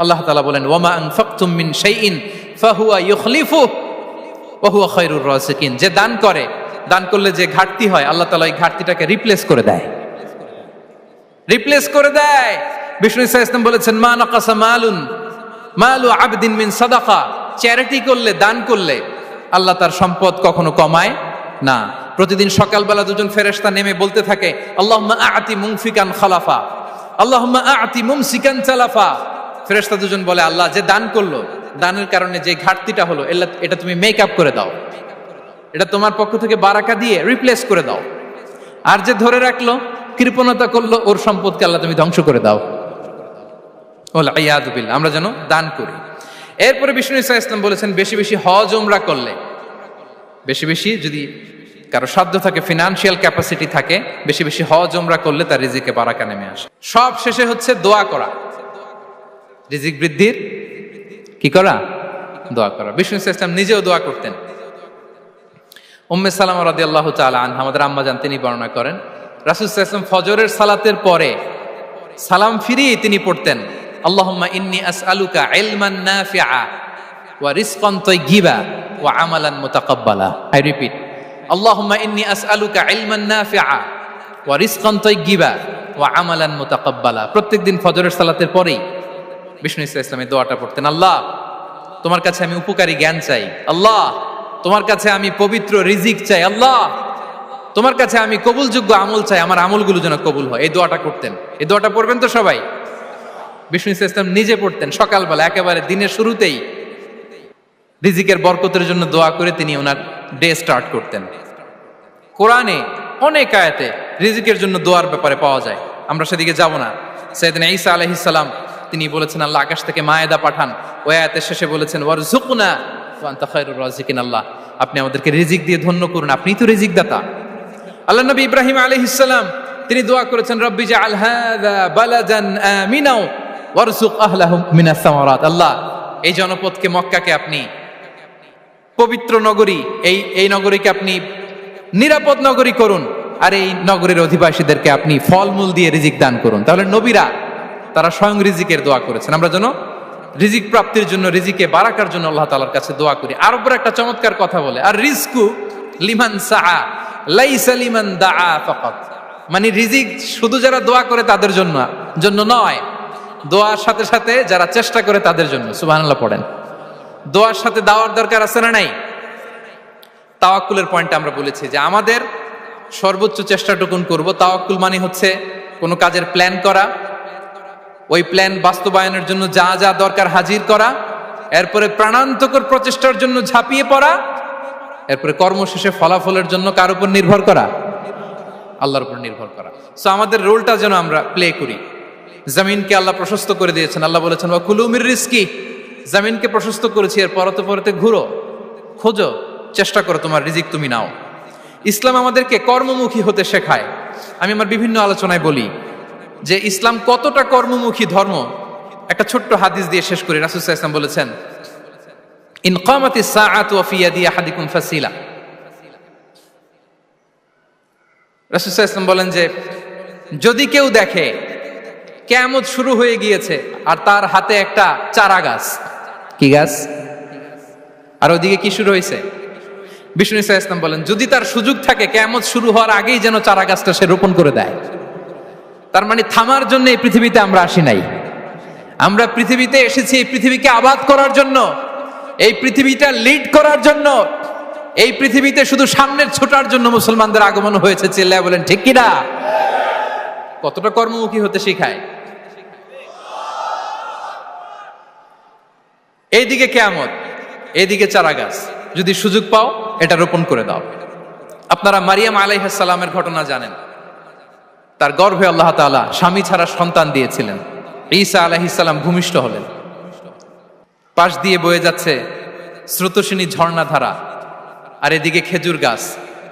[SPEAKER 1] আল্লাহ তাআলা বলেন ওয়ামা আনফাকতুম মিন শাইইন ফাহুয়া ইউখলিফুহু ওয়া হুয়া খায়রুর রাযিকিন, যে দান করে, দান করলে যে ঘাটতি হয় আল্লাহ তাআলা এই ঘাটতিটাকে রিপ্লেস করে দেয়, রিপ্লেস করে দেয়। বিষ্ণু ইসা ইসলাম বলেছেন মা নাকাসা মালু আবদিন মিন সাদাকা, চ্যারিটি করলে, দান করলে আল্লাহ তার সম্পদ কখনো কমায় না। প্রতিদিন সকালবেলা দুজন ফেরেশতা নেমে বলতে থাকে আল্লাহুম্মা আ'তি মুনফিকান খালাফা, আল্লাহুম্মা আ'তি মুমসিকান চালাফা। ফেরেশতা দুজন বলে আল্লাহ, যে দান করলো, দানের কারণে যে ঘাটতিটা হলো এটা তুমি মেক আপ করে দাও, এটা তোমার পক্ষ থেকে বারাকা দিয়ে রিপ্লেস করে দাও। আর যে ধরে রাখলো, কৃপণতা করলো, ওর সম্পদকে আল্লাহ তুমি ধ্বংস করে দাও। ওয়াল ইয়াদু বিল্লাহ, আমরা যেন দান করি। এরপরে বিষ্ণু ইসা ইসলাম বলেছেন বেশি বেশি হজ উমরা করলে, বেশি বেশি যদি কারো সাধ্য থাকে, ফিনান্সিয়াল ক্যাপাসিটি থাকে, বেশি বেশি হজ উমরা করলে তার রিজিকে বারাকা নেমে আসে। সব শেষে হচ্ছে দোয়া করা, রিজিক বৃদ্ধির কি করা? দোয়া করা। বিষ্ণু ইসা ইসলাম নিজেও দোয়া করতেন। উম্মে সালামা রাদিয়াল্লাহু তাআলা আনহা, আমাদের আম্মা জান, তিনি বর্ণনা করেন রাসূল সাল্লাল্লাহু আলাইহি ওয়াসাল্লাম ফজরের সালাতের পরে সালাম ফিরিয়ে তিনি পড়তেন আল্লাহুম্মা ইন্নী আসআলুকা ইলমান নাফিআ ওয়া রিজকান তাইয়্যিবা ওয়া আমালান মুতাকাব্বালা। আই রিপিট, আল্লাহুম্মা ইন্নী আসআলুকা ইলমান নাফিআ ওয়া রিজকান তাইয়্যিবা ওয়া আমালান মুতাকাব্বালা। প্রত্যেকদিন ফজরের সালাতের পরেই বিষ্ণু ইসা ইসলাম এই দোয়াটা পড়তেন। আল্লাহ, তোমার কাছে আমি উপকারী জ্ঞান চাই। আল্লাহ, তোমার কাছে আমি পবিত্র রিজিক চাই। আল্লাহ, তোমার কাছে আমি কবুলযোগ্য আমল চাই, আমার আমলগুলো যেন কবুল হয়। এই দোয়াটা করতেন। এই দোয়াটা পড়বেন তো সবাই। বিষ্ণু ইসা ইসলাম নিজে পড়তেন সকালবেলা, একেবারে দিনের শুরুতেই রিজিকের বরকতের জন্য দোয়া করে তিনি ওনার ডে স্টার্ট করতেন। কোরআনে অনেক আয়াতে রিজিকের জন্য দোয়ার ব্যাপারে পাওয়া যায়, আমরা সেদিকে যাব না। সাইয়েদনা ঈসা আলাইহিস সালাম তিনি বলেছেন আল্লাহ আকাশ থেকে মায়েদা পাঠান, ওই আয়াতের শেষে বলেছেন ওয়ারযুকনা ওয়া আনতা খায়রুর রাযিকিন, আল্লাহ আপনি আমাদেরকে রিজিক দিয়ে ধন্য করুন, আপনিই তো রিজিক দাতা। আল্লাহ নবী ইব্রাহিম আলাইহিস সালাম তিনি দোয়া করেছেন রব্বি জাআল হাযা বালাদান আমিনা ওয়ারযুক আহলাহু মিনাস সামারাত, আল্লাহ এই জনপদকে, মক্কাকে আপনি পবিত্র নগরী, এই নগরীকে আপনি নিরাপদ নগরী করুন, আর এই নগরীর অধিবাসীদেরকে আপনি ফলমূল দিয়ে রিজিক দান করুন। তাহলে নবীরা তারা স্বয়ং রিজিকের দোয়া করেছেন। আমরা যেন রিজিক প্রাপ্তির জন্য, রিজিকে বারাকার জন্য আল্লাহ তাআলার কাছে দোয়া করি। আরবের একটা চমৎকার কথা বলে, আর রিজকু লিমান সাআ লাইসা লিমান দাআ ফাকাত, মানে রিজিক শুধু যারা দোয়া করে তাদের জন্য নয়, দোয়ার সাথে সাথে যারা চেষ্টা করে তাদের জন্য। সুবহানাল্লাহ পড়েন। দোয়ার সাথে দাওয়ার দরকার আছে না নাই? তাওয়াক্কুলের পয়েন্টটা আমরা বলেছি যে আমাদের সর্বোচ্চ চেষ্টাটুকুন করব। তাওয়াক্কুল মানে হচ্ছে কোনো কাজের প্ল্যান করা, ওই প্ল্যান বাস্তবায়নের জন্য যা যা দরকার হাজির করা, এরপরে প্রাণান্তকর প্রচেষ্টার জন্য ঝাঁপিয়ে পড়া, এরপরে কর্মশেষে ফলাফলের জন্য কার উপর নির্ভর করা? আল্লাহর উপর নির্ভর করা। সো আমাদের রোলটা যেন আমরা প্লে করি। জমিনকে আল্লাহ প্রশস্ত করে দিয়েছেন, আল্লাহ বলেছেন ওয়া কুলু মির রিজকি, জমিনকে প্রশস্ত করেছি, এর পরতে পরতে ঘুরো, খোঁজো, চেষ্টা করো তোমার রিজিক তুমি নাও। ইসলাম আমাদেরকে কর্মমুখী হতে শেখায়। আমি আমার বিভিন্ন আলোচনায় বলি যে ইসলাম কতটা কর্মমুখী ধর্ম। একটা ছোট্ট হাদিস দিয়ে শেষ করি। রাসূল সাল্লাল্লাহু আলাইহি ওয়াসাল্লাম বলেছেন ইন কামাতিস সাআতু ওয়া ফি ইয়াদি আহাদিকুম ফাসিলা। রাসূল সাল্লাল্লাহু আলাইহি ওয়াসাল্লাম বলেন যে যদি কেউ দেখে কিয়ামত শুরু হয়ে গিয়েছে আর তার হাতে একটা চারা গাছ, কি গাছ? আর ওদিকে কি শুরু হয়েছে? বিষ্ণু ইসা ইসলাম বলেন যদি তার সুযোগ থাকে কিয়ামত শুরু হওয়ার আগেই যেন চারা গাছটা সে রোপণ করে দেয়। তার মানে থামার জন্য এই পৃথিবীতে আমরা আসি নাই। আমরা পৃথিবীতে এসেছি এই পৃথিবীকে আবাদ করার জন্য, এই পৃথিবীটা লিড করার জন্য, এই পৃথিবীতে শুধু সামনের ছোটার জন্য মুসলমানদের আগমন হয়েছে। চিল্লায় বলেন ঠিক কিনা? কতটা কর্মমুখী হতে শেখায়। এইদিকে কিয়ামত, এইদিকে চারা গাছ, যদি সুযোগ পাও এটা রোপণ করে দাও। আপনারা মারিয়াম আলাইহিস সালামের ঘটনা জানেন। তার গর্ভে আল্লাহ তাআলা স্বামী ছাড়া সন্তান দিয়েছিলেন। ঈসা আলাইহিস সালাম ভূমিষ্ঠ হলেন। পাশ দিয়ে বয়ে যাচ্ছে স্রোতস্বিনী ঝর্ণাধারা, আর এদিকে খেজুর গাছ।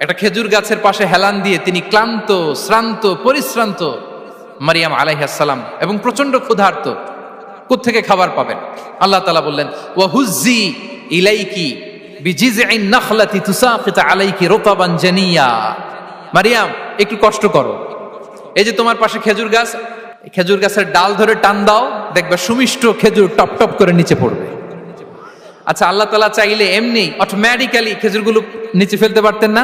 [SPEAKER 1] একটা খেজুর গাছের পাশে হেলান দিয়ে তিনি ক্লান্ত, শ্রান্ত, পরিশ্রান্ত মারিয়াম আলাইহিস সালাম, এবং প্রচন্ড ক্ষুধার্ত। কোত্থেকে খাবার পাবেন? আল্লাহ তাআলা বললেন, ওয়া হুজ্জি ইলাইকি বিজিযইন নাখলাতি তুসাকিত আলাইকি রুতাবান জানিয়া। মারিয়াম, একটু কষ্ট করো, এই যে তোমার পাশে খেজুর গাছ, খেজুর গাছের ডাল ধরে টান দাও, দেখবে সুমিষ্ট খেজুর টপ টপ করে নিচে পড়বে। আচ্ছা, আল্লাহ তাআলা চাইলে এমনি অটোমেটিক্যালি খেজুরগুলো নিচে ফেলতে পারতেন না?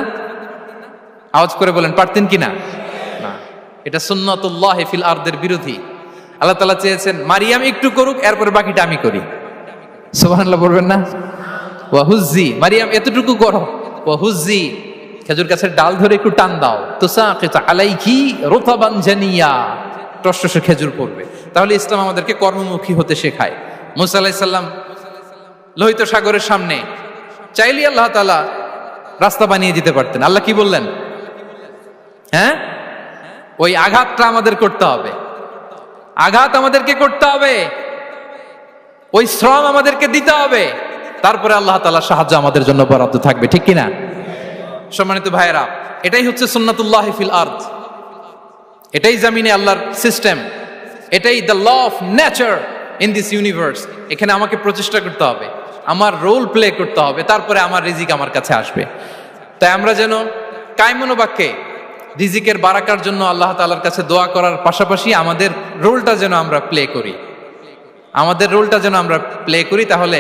[SPEAKER 1] আওয়াজ করে বলেন, পারতেন কি না? না, এটা সুন্নাতুল্লাহ ফিল আরদের বিরোধী। আল্লাহ তাআলা চেয়েছেন মারিয়াম একটু করুক, এরপর বাকিটা আমি করি। সুবহানাল্লাহ বলবেন না? ওয়া হুজ্জি, মারিয়াম এতটুকু করো, ওয়া হুজ্জি, খেজুর গাছের ডাল ধরে একটু টান দাও, তুসাকিত আলাইকি রুতাবান জানিয়া, টসটসে খেজুর পড়বে। তাহলে ইসলাম আমাদেরকে কর্মমুখী হতে শেখায়। মুসা আলাইহিস সালাম লোহিত সাগরের সামনে চাইলে আল্লাহ তাআলা রাস্তা বানিয়ে দিতে পারতেন। আল্লাহ কি বললেন? হ্যাঁ, ওই আঘাতটা আমাদের করতে হবে, আঘাত আমাদেরকে করতে হবে, ওই শ্রম আমাদেরকে দিতে হবে, তারপরে আল্লাহ তাআলার সাহায্য আমাদের জন্য বরাদ্দ থাকবে। ঠিক কিনা? সম্মানিত ভাইয়েরা, এটাই হচ্ছে সুন্নাতুল্লাহ ফিল আরদ, এটাই জামিনে আল্লাহর সিস্টেম, এটাই the law of nature in this universe. এখানে আমাকে প্রচেষ্টা করতে হবে, আমার রোল প্লে করতে হবে, তারপরে আমার রিজিক আমার কাছে আসবে। তাই আমরা যেন কায়মনোবাক্যে রিজিকের বারাকার জন্য আল্লাহ তাআলার কাছে দোয়া করার পাশাপাশি আমাদের রোলটা যেন আমরা প্লে করি, আমাদের রোলটা যেন আমরা প্লে করি, তাহলে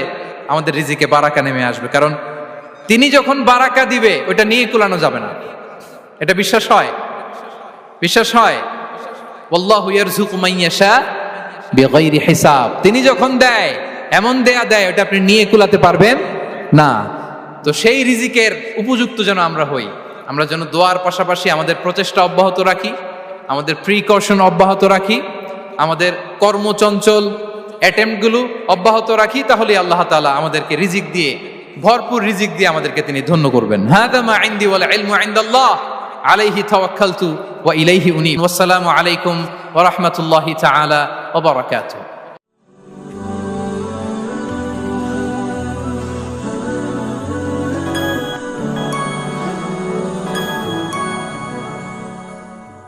[SPEAKER 1] আমাদের রিজিকে বারাকা নেমে আসবে। কারণ তিনি যখন বারাকা দিবে ওইটা নিয়ে কুলানো যাবে না। এটা বিশ্বাস হয়? বিশ্বাস হয়? ওয়াল্লাহু ইয়ারযুকু মান ইয়াশা বিগাইরি হিসাব। তিনি যখন দেয়, এমন দেয়া দেয় ওটা আপনি নিয়ে কুলাতে পারবেন না। তো সেই রিজিকের উপযুক্ত যেন আমরা হই, আমরা যেন দোয়ার পাশাপাশি আমাদের প্রচেষ্টা অব্যাহত রাখি, আমাদের প্রিকশন অব্যাহত রাখি, আমাদের কর্মচঞ্চল অ্যাটেম্পটগুলো অব্যাহত রাখি, তাহলে আল্লাহ তাআলা আমাদেরকে রিজিক দিয়ে, ভরপুর রিজিক দিয়ে আমাদেরকে তিনি ধন্য করবেন। হাদা মা ইনদি ওয়াল ইলমু ইনদাল্লাহ আলাইহি তাওয়াক্কালতু ওয়া ইলাইহি উনীব। ওয়াসসালামু আলাইকুম ওয়া রাহমাতুল্লাহি তাআলা ওয়া বারাকাতুহু।